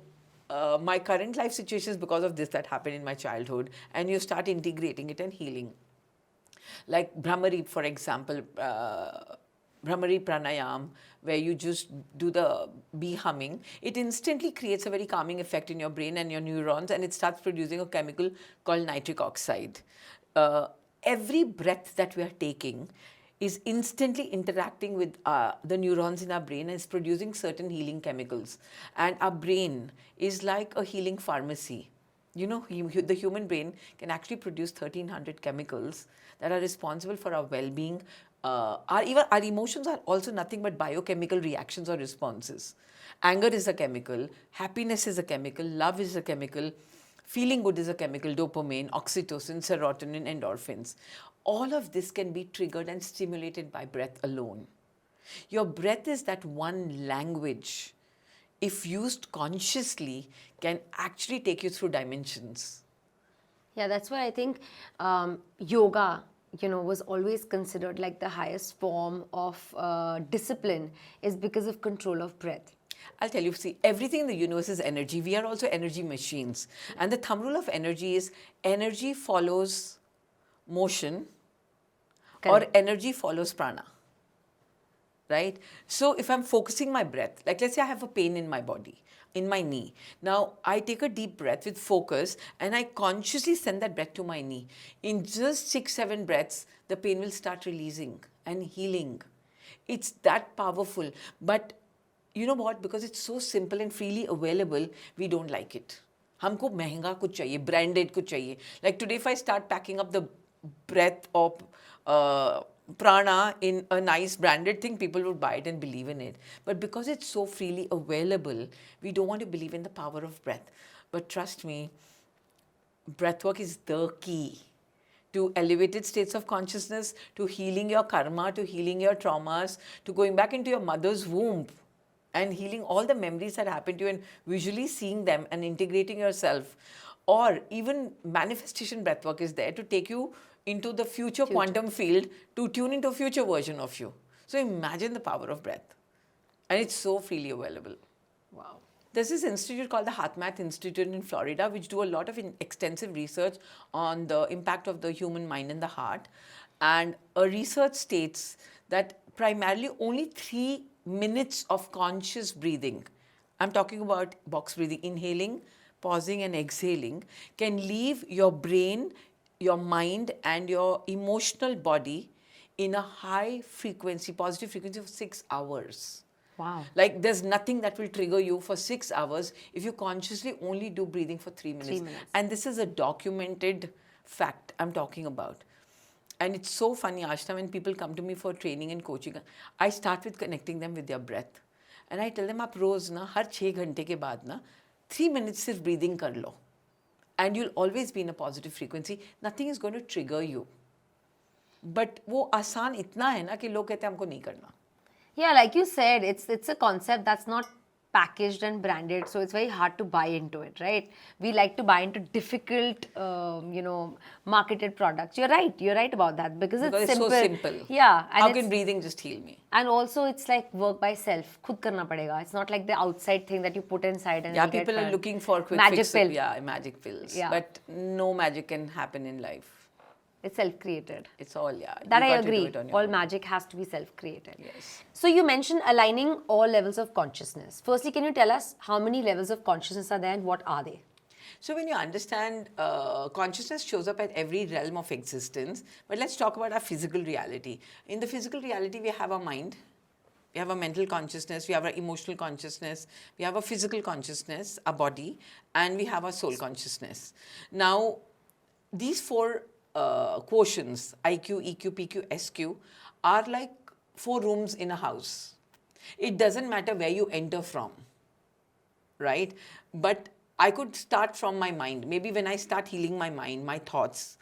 A: my current life situation is because of this that happened in my childhood, and you start integrating it and healing. Like Brahmari, for example, Brahmari pranayam, where you just do the bee humming, it instantly creates a very calming effect in your brain and your neurons, and it starts producing a chemical called nitric oxide. Uh, every breath that we are taking is instantly interacting with the neurons in our brain and is producing certain healing chemicals. And our brain is like a healing pharmacy. You know, the human brain can actually produce 1,300 chemicals that are responsible for our well-being. Even our emotions are also nothing but biochemical reactions or responses. Anger is a chemical, happiness is a chemical, love is a chemical, feeling good is a chemical, dopamine, oxytocin, serotonin, endorphins. All of this can be triggered and stimulated by breath alone. Your breath is that one language, if used consciously, can actually take you through dimensions.
B: Yeah, that's why I think yoga, was always considered like the highest form of discipline, is because of control of breath.
A: I'll tell you, see, everything in the universe is energy. We are also energy machines. And the thumb rule of energy is energy follows motion or
B: Correct.
A: energy follows prana. Right? So if I'm focusing my breath, like let's say I have a pain in my body, in my knee. Now I take a deep breath with focus and I consciously send that breath to my knee. In just 6, 7 breaths, the pain will start releasing and healing. It's that powerful. But you know what? Because it's so simple and freely available, we don't like it. हमको महंगा कुछ चाहिए, branded कुछ चाहिए. Like today, if I start packing up the breath of prana in a nice branded thing, people would buy it and believe in it. But because it's so freely available, we don't want to believe in the power of breath. But trust me, breathwork is the key to elevated states of consciousness, to healing your karma, to healing your traumas, to going back into your mother's womb and healing all the memories that happened to you and visually seeing them and integrating yourself. Or even manifestation breathwork is there to take you into the future quantum field to tune into a future version of you. So imagine the power of breath. And it's so freely available.
B: Wow.
A: There's this institute called the HeartMath Institute in Florida, which do a lot of extensive research on the impact of the human mind and the heart. And a research states that primarily only 3 minutes of conscious breathing, I'm talking about box breathing, inhaling, pausing, and exhaling, can leave your brain, your mind, and your emotional body in a high frequency, positive frequency of 6 hours.
B: Wow.
A: Like there's nothing that will trigger you for 6 hours if you consciously only do breathing for 3 minutes.
B: 3 minutes.
A: And this is a documented fact I'm talking about. And it's so funny, Ashna, when people come to me for training and coaching, I start with connecting them with their breath. And I tell them, आप रोज ना हर 6 घंटे के बाद ना 3 minutes सिर्फ breathing कर लो. And you'll always be in a positive frequency. Nothing is going to trigger you. But वो आसान इतना है ना कि लोग कहते हैं हमको नहीं करना.
B: Yeah, like you said, it's a concept that's not packaged and branded, so it's very hard to buy into it, right? We like to buy into difficult, marketed products. You're right about that because it's simple.
A: So simple.
B: Yeah, and
A: How can breathing just heal me?
B: And also, it's like work by self. Khud karna padega. It's not like the outside thing that you put inside and
A: Yeah,
B: you get
A: people are looking for quick
B: magic
A: fix.
B: pill.
A: Yeah, magic pills.
B: Yeah.
A: But no magic can happen in life.
B: It's self-created.
A: It's all, yeah.
B: That I
A: You got to do
B: agree.
A: it on your
B: All
A: own.
B: magic has to be self-created.
A: Yes.
B: So you mentioned aligning all levels of consciousness. Firstly, can you tell us how many levels of consciousness are there and what are they?
A: So when you understand consciousness shows up at every realm of existence, but let's talk about our physical reality. In the physical reality, we have our mind, we have a mental consciousness, we have our emotional consciousness, we have a physical consciousness, our body, and we have our soul consciousness. Now, these 4 quotients, IQ, EQ, PQ, SQ, are like 4 rooms in a house. It doesn't matter where you enter from, right? But I could start from my mind. Maybe when I start healing my mind, my thoughts,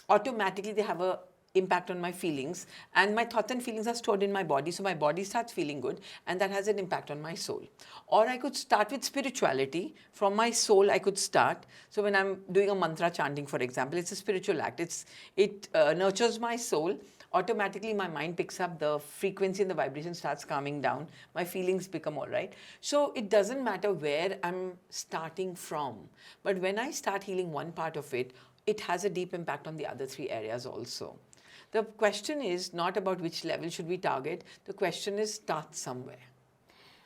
A: automatically they have a impact on my feelings, and my thoughts and feelings are stored in my body, so my body starts feeling good, and that has an impact on my soul. Or I could start with spirituality. From my soul I could start. So when I'm doing a mantra chanting, for example, it's a spiritual act. It nurtures my soul. Automatically my mind picks up the frequency and the vibration starts calming down. My feelings become all right. So it doesn't matter where I'm starting from, but when I start healing one part of it, it has a deep impact on the other 3 areas also. The question is not about which level should we target. The question is start somewhere.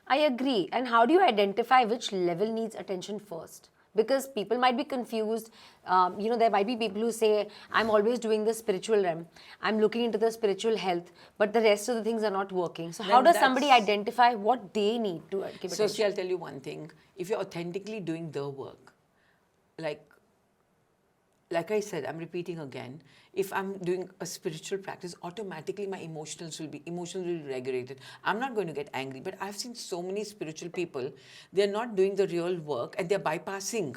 B: I agree. And how do you identify which level needs attention first? Because people might be confused. There might be people who say, I'm always doing the spiritual realm. I'm looking into the spiritual health, but the rest of the things are not working. So, how
A: Then
B: does somebody
A: that's-
B: identify what they need to give
A: So,
B: attention?
A: see, I'll tell you one thing. If you're authentically doing the work, like I said, I'm repeating again, if I'm doing a spiritual practice, automatically my emotions will be regulated. I'm not going to get angry. But I've seen so many spiritual people, they're not doing the real work and they're bypassing.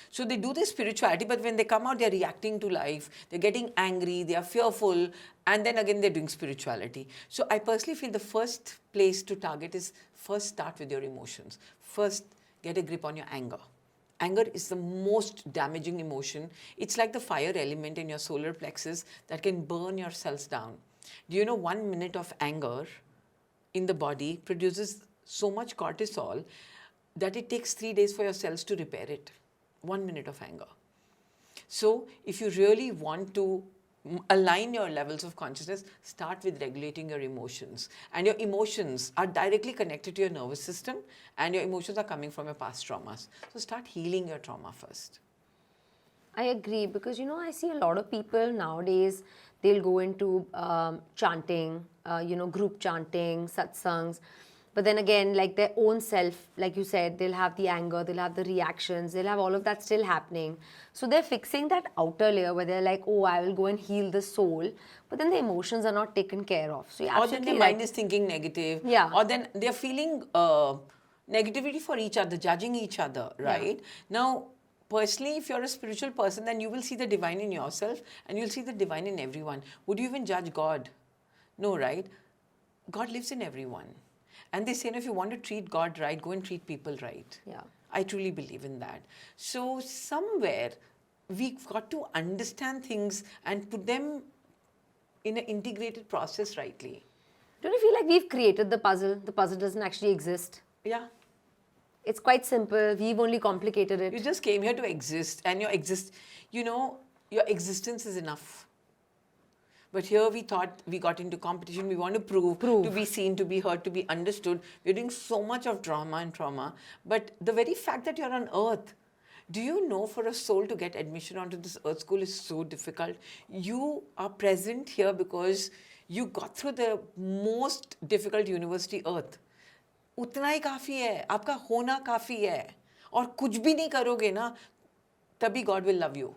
A: So they do their spirituality, but when they come out, they're reacting to life, they're getting angry, they are fearful, and then again they're doing spirituality. So I personally feel the first place to target is first start with your emotions. First, get a grip on your anger. Anger is the most damaging emotion. It's like the fire element in your solar plexus that can burn your cells down. Do you know 1 minute of anger in the body produces so much cortisol that it takes 3 days for your cells to repair it? 1 minute of anger. So if you really want to align your levels of consciousness, start with regulating your emotions. And your emotions are directly connected to your nervous system, and your emotions are coming from your past traumas. So start healing your trauma first.
B: I agree, because I see a lot of people nowadays, they'll go into chanting, group chanting, satsangs. But then again, like their own self, like you said, they'll have the anger, they'll have the reactions, they'll have all of that still happening. So they're fixing that outer layer where they're like, oh, I will go and heal the soul. But then the emotions are not taken care of. So you're
A: Or then
B: absolutely
A: their
B: right.
A: mind is thinking negative.
B: Yeah.
A: Or then they're feeling negativity for each other, judging each other, right? Now, personally, if you're a spiritual person, then you will see the divine in yourself and you'll see the divine in everyone. Would you even judge God? No, right? God lives in everyone. And they say, if you want to treat God right, go and treat people right.
B: Yeah.
A: I truly believe in that. So somewhere we've got to understand things and put them in an integrated process rightly.
B: Don't you feel like we've created the puzzle? The puzzle doesn't actually exist.
A: Yeah.
B: It's quite simple. We've only complicated it.
A: You just came here to exist, and your existence is enough. But here we thought we got into competition. We want to prove, to be seen, to be heard, to be understood. We're doing so much of drama and trauma. But the very fact that you're on earth, do you know for a soul to get admission onto this earth school is so difficult? You are present here because you got through the most difficult university earth. उतना ही काफ़ी है, आपका होना काफ़ी है, और कुछ भी नहीं करोगे ना, तभी God will love you.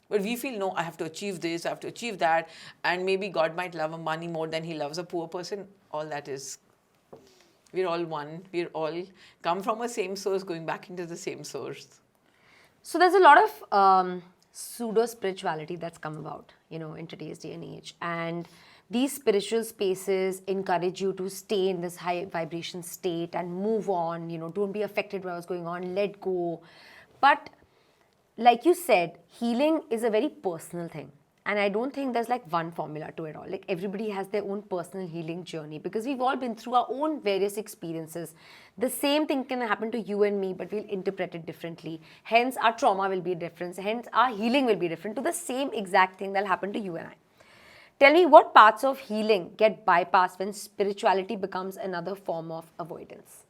A: But we feel, no, I have to achieve this, I have to achieve that, and maybe God might love a money more than he loves a poor person. All that is, we're all one. We're all come from a same source, going back into the same source.
B: So there's a lot of pseudo-spirituality that's come about, in today's day and age. And these spiritual spaces encourage you to stay in this high vibration state and move on, don't be affected by what's going on, let go. But like you said, healing is a very personal thing. And I don't think there's like one formula to it all. Like everybody has their own personal healing journey, because we've all been through our own various experiences. The same thing can happen to you and me, but we'll interpret it differently. Hence, our trauma will be different. Hence, our healing will be different to the same exact thing that'll happen to you and I. Tell me, what parts of healing get bypassed when spirituality becomes another form of avoidance?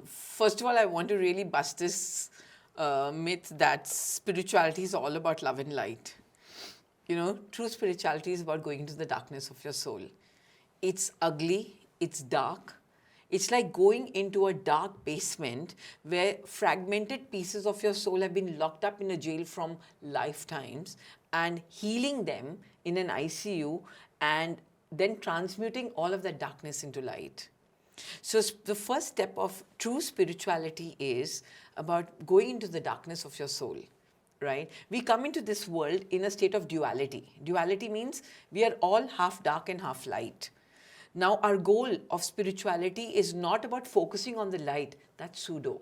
A: First of all, I want to really bust this myth that spirituality is all about love and light. True spirituality is about going into the darkness of your soul. It's ugly, it's dark. It's like going into a dark basement where fragmented pieces of your soul have been locked up in a jail from lifetimes, and healing them in an ICU and then transmuting all of that darkness into light. So the first step of true spirituality is about going into the darkness of your soul, right? We come into this world in a state of duality. Duality means we are all half dark and half light. Now, our goal of spirituality is not about focusing on the light. That's pseudo.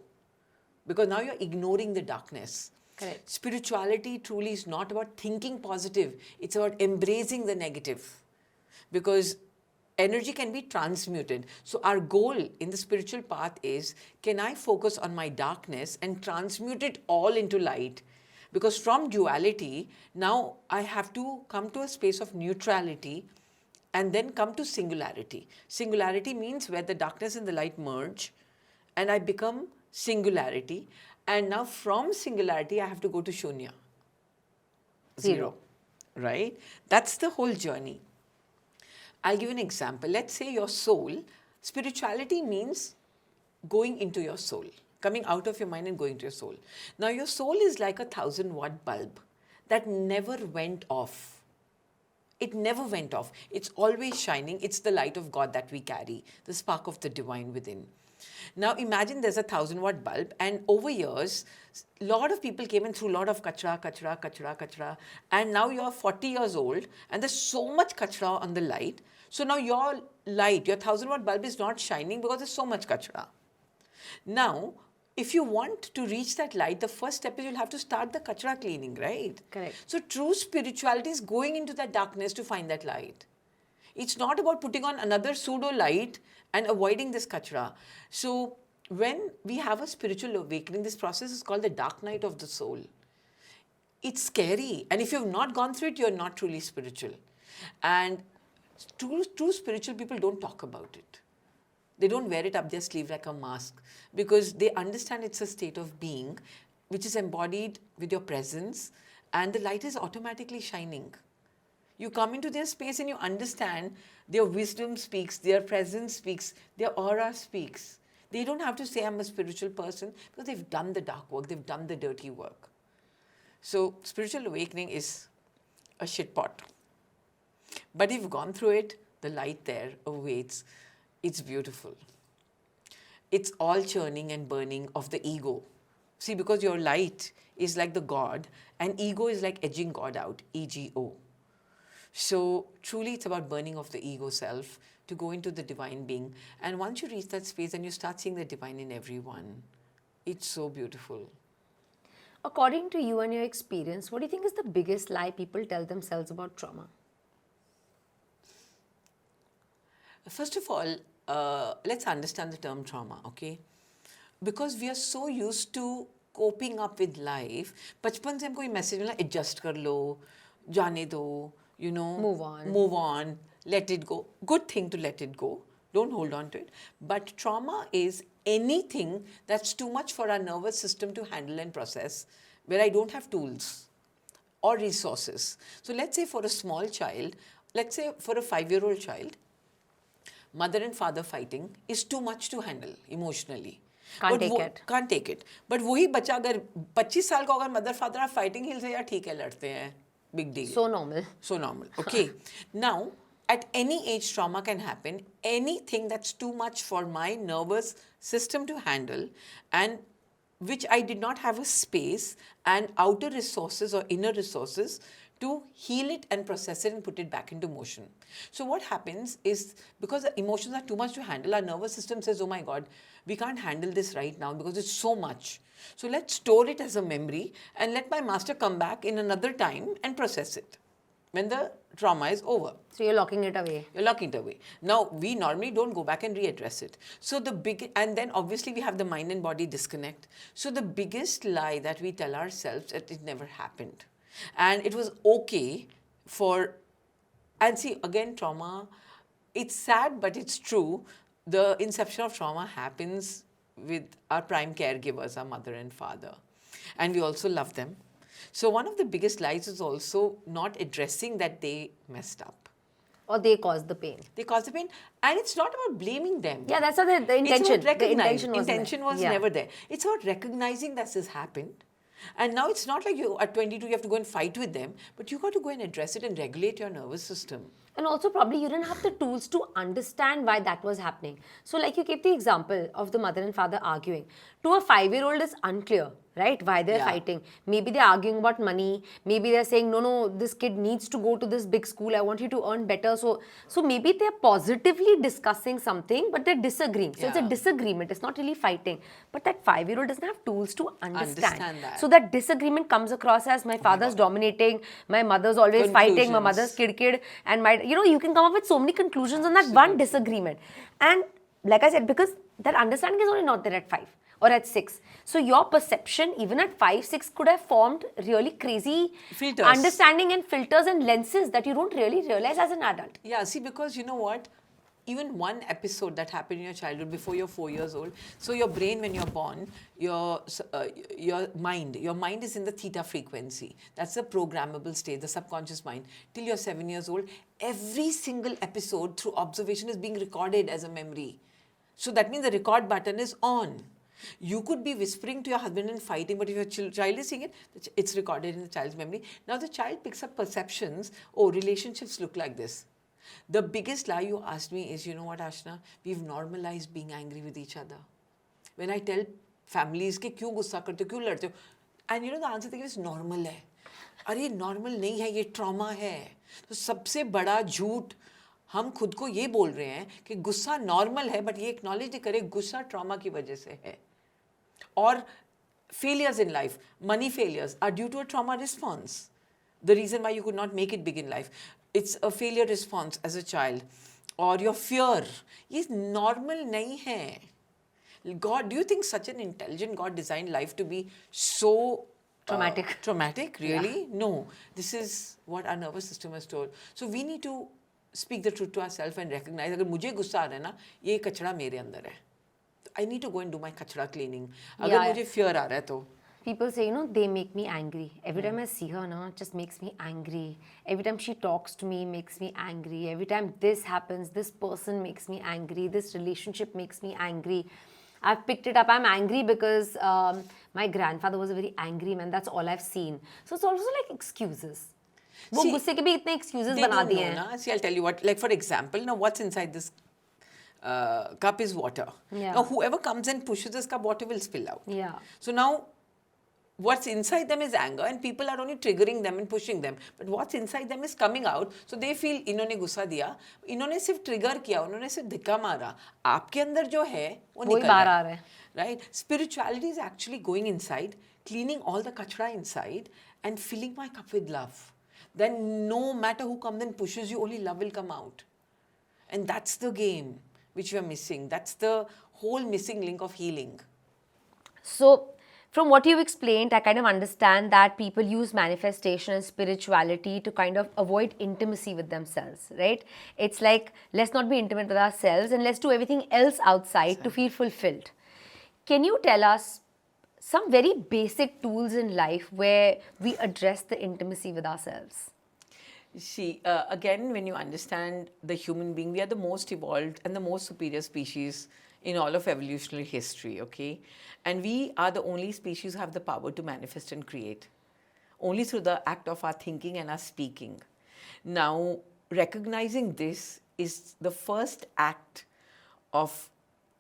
A: Because now you're ignoring the darkness.
B: Correct.
A: Spirituality truly is not about thinking positive. It's about embracing the negative. Because energy can be transmuted. So our goal in the spiritual path is, can I focus on my darkness and transmute it all into light? Because from duality, now I have to come to a space of neutrality and then come to singularity. Singularity means where the darkness and the light merge and I become singularity. And now from singularity, I have to go to shunya. Zero. Right? That's the whole journey. I'll give an example. Let's say your soul, spirituality means going into your soul, coming out of your mind and going to your soul. Now, your soul is like a 1,000-watt bulb that never went off. It never went off. It's always shining. It's the light of God that we carry, the spark of the divine within. Now, imagine there's a 1,000-watt bulb, and over years, a lot of people came and threw a lot of kachra, and now you're 40 years old, and there's so much kachra on the light. So now your light, your 1,000-watt bulb is not shining because there's so much kachra. Now, if you want to reach that light, the first step is you'll have to start the kachra cleaning, right?
B: Correct.
A: So true spirituality is going into that darkness to find that light. It's not about putting on another pseudo light and avoiding this kachra. So when we have a spiritual awakening, this process is called the dark night of the soul. It's scary. And if you've not gone through it, you're not truly spiritual. And true spiritual people don't talk about it. They don't wear it up their sleeve like a mask because they understand it's a state of being which is embodied with your presence and the light is automatically shining. You come into their space and you understand their wisdom speaks, their presence speaks, their aura speaks. They don't have to say I'm a spiritual person because they've done the dark work, they've done the dirty work. So spiritual awakening is a shit pot. But if you've gone through it, the light there awaits. It's beautiful. It's all churning and burning of the ego. See, because your light is like the God and ego is like edging God out, EGO. So truly it's about burning of the ego self to go into the divine being. And once you reach that space and you start seeing the divine in everyone, it's so beautiful.
B: According to you and your experience, what do you think is the biggest lie people tell themselves about trauma?
A: First of all, let's understand the term trauma, okay? Because we are so used to coping up with life, बचपन से हमको ये message मिला, adjust कर लो, जाने दो, you know, move on, let it go. Good thing to let it go. Don't hold on to it. But trauma is anything that's too much for our nervous system to handle and process, where I don't have tools or resources. So let's say for a small child, let's say for a 5-year-old child, mother and father fighting is too much to handle emotionally.
B: Can't take it.
A: Can't take it. But वही बच्चा अगर 25 साल का अगर mother father are fighting, he'll say यार ठीक है लड़ते हैं. Big deal.
B: So normal.
A: So normal. Okay. Now, at any age, trauma can happen. Anything that's too much for my nervous system to handle and which I did not have a space and outer resources or inner resources to heal it and process it and put it back into motion. So what happens is because the emotions are too much to handle, our nervous system says, oh my God, we can't handle this right now because it's so much. So let's store it as a memory and let my master come back in another time and process it when the trauma is over.
B: So you're locking it away.
A: You're locking it away. Now, we normally don't go back and readdress it. So and then obviously we have the mind and body disconnect. So the biggest lie that we tell ourselves that it never happened. And it was okay and see, again, trauma, it's sad, but it's true. The inception of trauma happens with our prime caregivers, our mother and father. And we also love them. So one of the biggest lies is also not addressing that they messed up.
B: Or they caused the pain.
A: They caused the pain. And it's not about blaming them.
B: Yeah, that's not the intention. The
A: intention was never there. It's about recognizing that this happened. And now it's not like you at 22 you have to go and fight with them, but you got to go and address it and regulate your nervous system.
B: And also probably you didn't have the tools to understand why that was happening. So like you gave the example of the mother and father arguing. To a 5-year-old it's unclear, right, why they're fighting. Maybe they're arguing about money. Maybe they're saying, no, this kid needs to go to this big school. I want you to earn better. So maybe they're positively discussing something, but they're disagreeing. So it's a disagreement. It's not really fighting. But that 5-year-old doesn't have tools to understand that. So that disagreement comes across as my father's dominating, my mother's always fighting, my mother's kid, and you can come up with so many conclusions on that one disagreement. And like I said, because that understanding is only not there at 5. or at 6. So your perception, even at 5, 6, could have formed really crazy
A: Filters.
B: understanding and filters and lenses that you don't really realize as an adult.
A: Yeah, see, because you know what? Even one episode that happened in your childhood before you're 4 years old. So your brain, when you're born, your mind is in the theta frequency. That's the programmable state, the subconscious mind. Till you're 7 years old, every single episode through observation is being recorded as a memory. So that means the record button is on. You could be whispering to your husband and fighting, but if your child is seeing it, it's recorded in the child's memory. Now the child picks up perceptions. Oh, relationships look like this. The biggest lie you asked me is, you know what, Ashna? We've normalized being angry with each other. When I tell families कि क्यों गुस्सा करते हो, क्यों लड़ते हो, and you know the answer they give is normal है. अरे normal नहीं है, ये trauma है. तो सबसे बड़ा झूठ हम खुद को ये बोल रहे हैं कि गुस्सा नॉर्मल है, बट ये एक्नॉलेज नहीं करे गुस्सा ट्रॉमा की वजह से है. Or failures in life, money failures are due to a trauma response. The reason why you could not make it big in life, it's a failure response as a child. Or your fear, ये normal नहीं है. God, do you think such an intelligent God designed life to be so
B: Traumatic.
A: Traumatic, really? No. This is what our nervous system has told. So we need to speak the truth to ourselves and recognize, अगर मुझे गुस्सा आ रहा है ना, ये कचरा मेरे अंदर है. I need to go and do my kachra cleaning. अगर मुझे fear आ रहा है तो.
B: People say, you know, they make me angry. Every time I see her, no, it just makes me angry. Every time she talks to me, makes me angry. Every time this happens, this person makes me angry. This relationship makes me angry. I've picked it up. I'm angry because my grandfather was a very angry man. That's all I've seen. So it's also like excuses. वो गुस्से के भी इतने excuses बना दिए हैं.
A: See, I'll tell you what. Like for example, now what's inside this cup is water.
B: Yeah.
A: Now whoever comes and pushes this cup, water will spill out.
B: Yeah.
A: So now what's inside them is anger, and people are only triggering them and pushing them. But what's inside them is coming out. So they feel इन्होंने गुस्सा दिया, इन्होंने सिर्फ trigger किया, उन्होंने सिर्फ धक्का मारा. आपके अंदर जो है वो निकल रहा है. Right? Spirituality is actually going inside, cleaning all the kachra inside, and filling my cup with love. Then no matter who comes and pushes you, only love will come out. And that's the game which we are missing. That's the whole missing link of healing.
B: So, from what you've explained, I kind of understand that people use manifestation and spirituality to kind of avoid intimacy with themselves, right? It's like, let's not be intimate with ourselves and let's do everything else outside to feel fulfilled. Can you tell us some very basic tools in life where we address the intimacy with ourselves?
A: See, again, when you understand the human being, we are the most evolved and the most superior species in all of evolutionary history, okay? And we are the only species who have the power to manifest and create, only through the act of our thinking and our speaking. Now, recognizing this is the first act of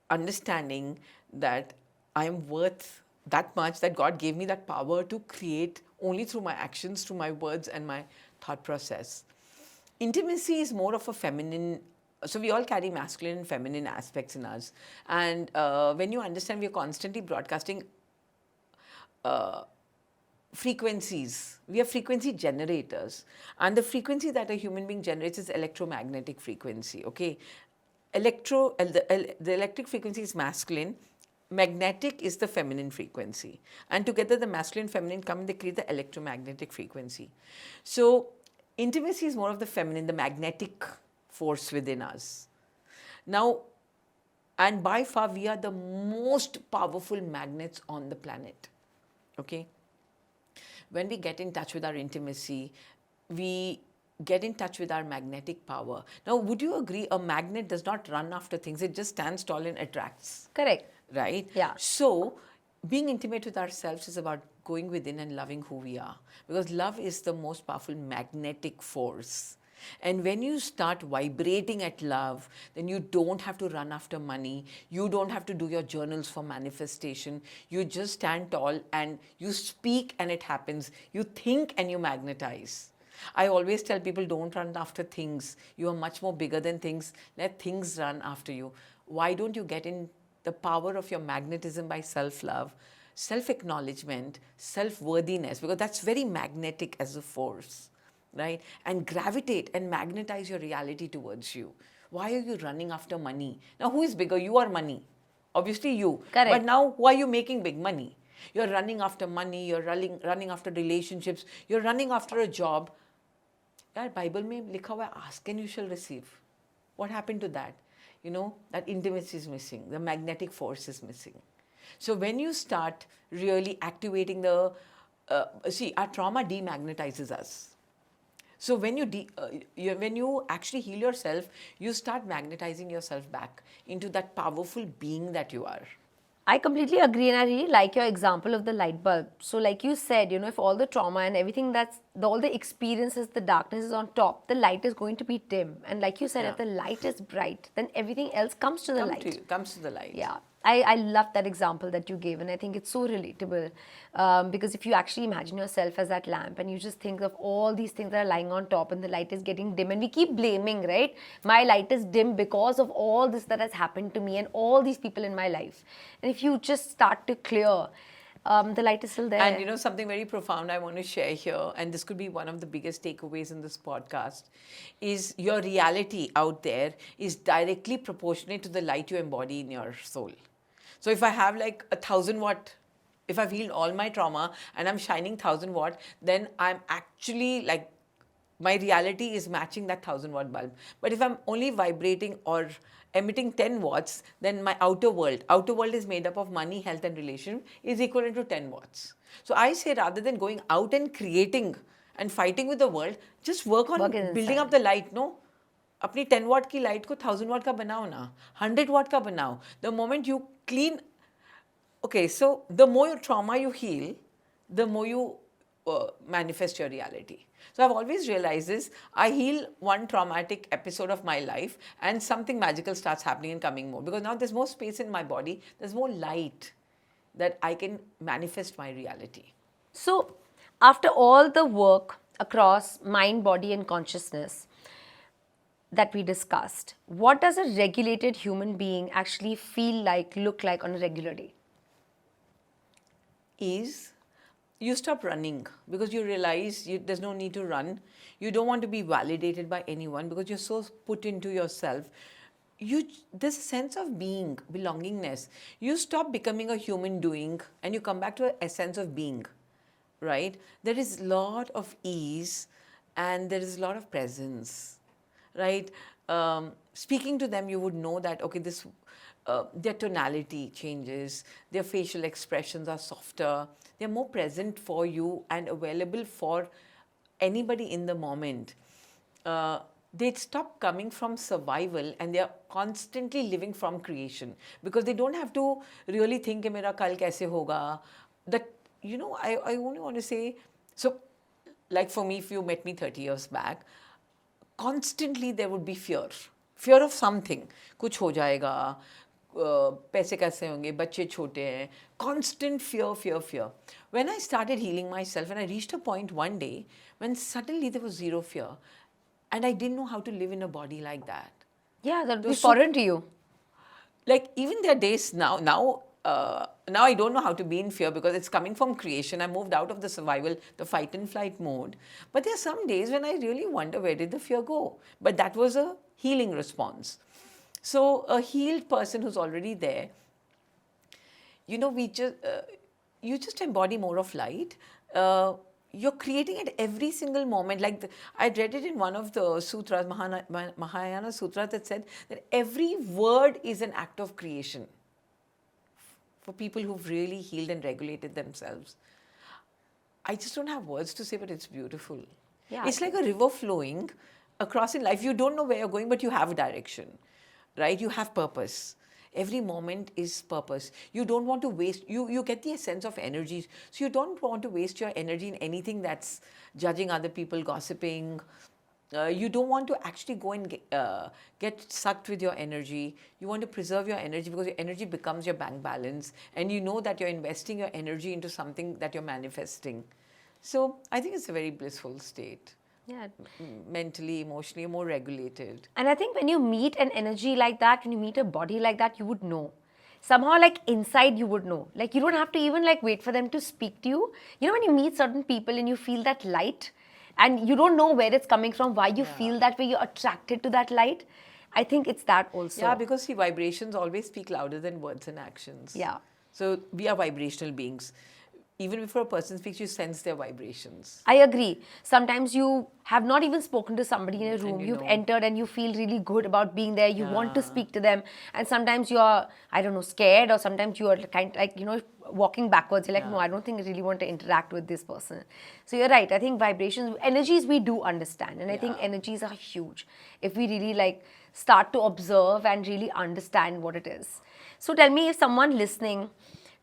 A: understanding that I am worth that much, that God gave me that power to create only through my actions, through my words and my thought process. Intimacy is more of a feminine, so we all carry masculine and feminine aspects in us. And when you understand, we are constantly broadcasting frequencies. We are frequency generators. And the frequency that a human being generates is electromagnetic frequency, okay? The electric frequency is masculine. Magnetic is the feminine frequency. And together the masculine and feminine come and they create the electromagnetic frequency. So intimacy is more of the feminine, the magnetic force within us. Now, and by far we are the most powerful magnets on the planet. Okay? When we get in touch with our intimacy, we get in touch with our magnetic power. Now, would you agree a magnet does not run after things, it just stands tall and attracts?
B: Correct.
A: Right?
B: Yeah.
A: So, being intimate with ourselves is about going within and loving who we are. Because love is the most powerful magnetic force. And when you start vibrating at love, then you don't have to run after money. You don't have to do your journals for manifestation. You just stand tall and you speak and it happens. You think and you magnetize. I always tell people, don't run after things. You are much more bigger than things. Let things run after you. Why don't you get in the power of your magnetism by self-love, self-acknowledgement, self-worthiness, because that's very magnetic as a force, right? And gravitate and magnetize your reality towards you. Why are you running after money? Now, who is bigger, you or money? Obviously you.
B: Correct.
A: But now who are you making big money? You're running after money, you're running after relationships, you're running after a job. यार Bible में लिखा हुआ है ask and you shall receive. What happened to that? You know, that intimacy is missing, the magnetic force is missing. So when you start really activating the, see, our trauma demagnetizes us. So when when you actually heal yourself, you start magnetizing yourself back into that powerful being that you are.
B: I completely agree, and I really like your example of the light bulb. So, like you said, if all the trauma and everything all the experiences, the darkness is on top, the light is going to be dim. And like you said, if the light is bright, then everything else comes to the light.
A: Comes to the light.
B: Yeah. I love that example that you gave, and I think it's so relatable because if you actually imagine yourself as that lamp and you just think of all these things that are lying on top and the light is getting dim, and we keep blaming, right? My light is dim because of all this that has happened to me and all these people in my life. And if you just start to clear, the light is still there.
A: And something very profound I want to share here, and this could be one of the biggest takeaways in this podcast, is your reality out there is directly proportionate to the light you embody in your soul. So if I have like 1,000 watt, if I've healed all my trauma and I'm shining 1,000 watt, then I'm actually like, my reality is matching that 1,000 watt bulb. But if I'm only vibrating or emitting 10 watts, then my outer world is made up of money, health and relation, is equivalent to 10 watts. So I say, rather than going out and creating and fighting with the world, just work on building up the light, no? अपनी 10 watt की light को 1,000 watt का बनाओ ना, 100 watt का बनाओ. The moment you clean, okay, so the more trauma you heal, the more you manifest your reality. So I've always realized this, I heal one traumatic episode of my life and something magical starts happening and coming more, because now there's more space in my body, there's more light that I can manifest my reality.
B: So after all the work across mind, body and consciousness that we discussed, what does a regulated human being actually feel like, look like on a regular day?
A: Is you stop running because you realize there's no need to run. You don't want to be validated by anyone because you're so put into yourself. There's a sense of being, belongingness. You stop becoming a human doing and you come back to a sense of being, right? There is a lot of ease and there is a lot of presence. Right? Speaking to them, you would know that, okay, their tonality changes, their facial expressions are softer, they're more present for you and available for anybody in the moment. They stop coming from survival and they're constantly living from creation, because they don't have to really think, mera kal kaise hoga. That, I only want to say, so like for me, if you met me 30 years back, constantly there would be fear of something. कुछ हो जाएगा, पैसे कैसे होंगे, बच्चे छोटे हैं, constant fear. When I started healing myself, and I reached a point one day when suddenly there was zero fear, and I didn't know how to live in a body like that.
B: Yeah, that would be foreign to you.
A: Like even there are days now I don't know how to be in fear because it's coming from creation. I moved out of the survival, the fight and flight mode. But there are some days when I really wonder, where did the fear go? But that was a healing response. So a healed person who's already there, you just embody more of light. You're creating at every single moment. Like I read it in one of the sutras, Mahayana Sutra, that said that every word is an act of creation. For people who've really healed and regulated themselves. I just don't have words to say, but it's beautiful. Yeah, it's like a river flowing across in life. You don't know where you're going, but you have a direction, right? You have purpose. Every moment is purpose. You don't want to waste, you get the sense of energy. So you don't want to waste your energy in anything that's judging other people, gossiping. You don't want to actually go and get sucked with your energy. You want to preserve your energy because your energy becomes your bank balance, and you know that you're investing your energy into something that you're manifesting. So I think it's a very blissful state.
B: Yeah.
A: Mentally, emotionally, more regulated.
B: And I think when you meet an energy like that, when you meet a body like that, you would know. Somehow, like inside, you would know. Like you don't have to even like wait for them to speak to you. When you meet certain people and you feel that light, and you don't know where it's coming from, why you feel that way, you're attracted to that light. I think it's that also.
A: Yeah, because see, vibrations always speak louder than words and actions.
B: Yeah.
A: So we are vibrational beings. Even before a person speaks, you sense their vibrations.
B: I agree. Sometimes you have not even spoken to somebody in a room.
A: you
B: You've
A: know.
B: entered and you feel really good about being there. You want to
A: Yeah.
B: speak to them. And sometimes you're, I don't know, scared, or sometimes you are kind like, walking backwards. You're like, no,
A: Yeah.
B: I don't think I really want to interact with this person. So you're right. I think vibrations, energies we do understand. And I think
A: Yeah.
B: energies are huge if we really like start to observe and really understand what it is. So tell me, if someone listening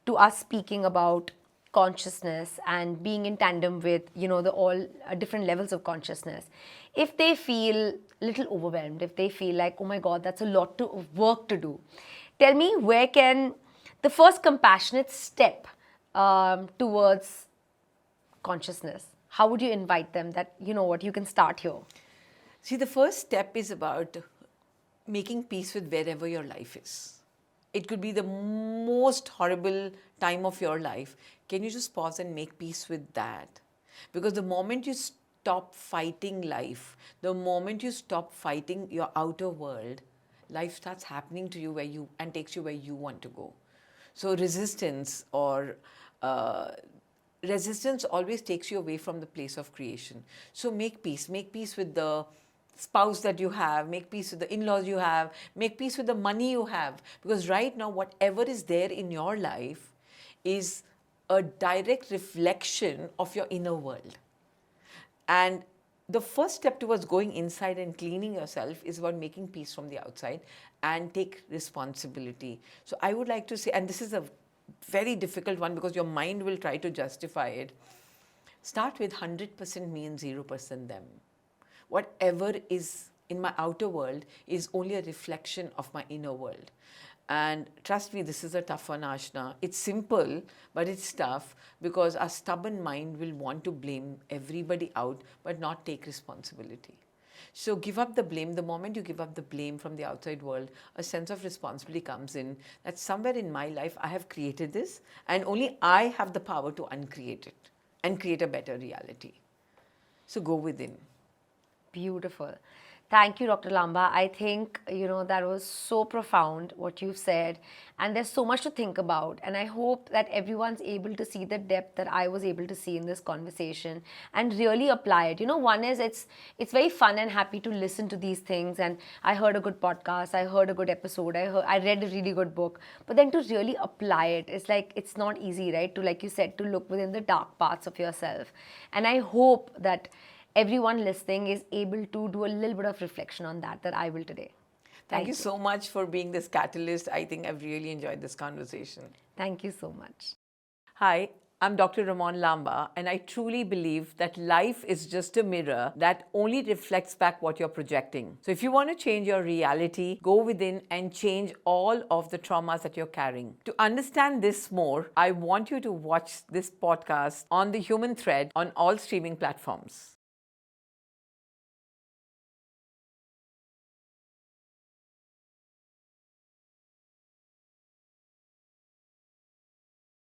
B: to us speaking about consciousness and being in tandem with the all different levels of consciousness, if they feel a little overwhelmed, if they feel like, oh my god, that's a lot of work to do, tell me, where can the first compassionate step towards consciousness, how would you invite them that, what, you can start here?
A: See, the first step is about making peace with wherever your life is. It could be the most horrible time of your life. Can you just pause and make peace with that? Because the moment you stop fighting life, the moment you stop fighting your outer world, life starts happening to you and takes you where you want to go. So resistance always takes you away from the place of creation. So make peace. Make peace with the spouse that you have, make peace with the in-laws you have, make peace with the money you have. Because right now, whatever is there in your life is a direct reflection of your inner world. And the first step towards going inside and cleaning yourself is about making peace from the outside and take responsibility. So I would like to say, and this is a very difficult one because your mind will try to justify it, start with 100% me and 0% them. Whatever is in my outer world is only a reflection of my inner world. And trust me, this is a tough one, Ashna. It's simple, but it's tough because our stubborn mind will want to blame everybody out but not take responsibility. So give up the blame. The moment you give up the blame from the outside world, a sense of responsibility comes in that somewhere in my life I have created this and only I have the power to uncreate it and create a better reality. So go within.
B: Beautiful. Thank you, Dr. Llamba. I think, that was so profound what you've said. And there's so much to think about. And I hope that everyone's able to see the depth that I was able to see in this conversation and really apply it. One is it's very fun and happy to listen to these things. And I heard a good podcast. I heard a good episode. I read a really good book. But then to really apply it, it's like, it's not easy, right? To, like you said, to look within the dark parts of yourself. And I hope that everyone listening is able to do a little bit of reflection on that I will today.
A: Thank you so much for being this catalyst. I think I've really enjoyed this conversation.
B: Thank you so much.
A: Hi, I'm Dr. Ramon Llamba, and I truly believe that life is just a mirror that only reflects back what you're projecting. So if you want to change your reality, go within and change all of the traumas that you're carrying. To understand this more, I want you to watch this podcast on The Human Thread on all streaming platforms.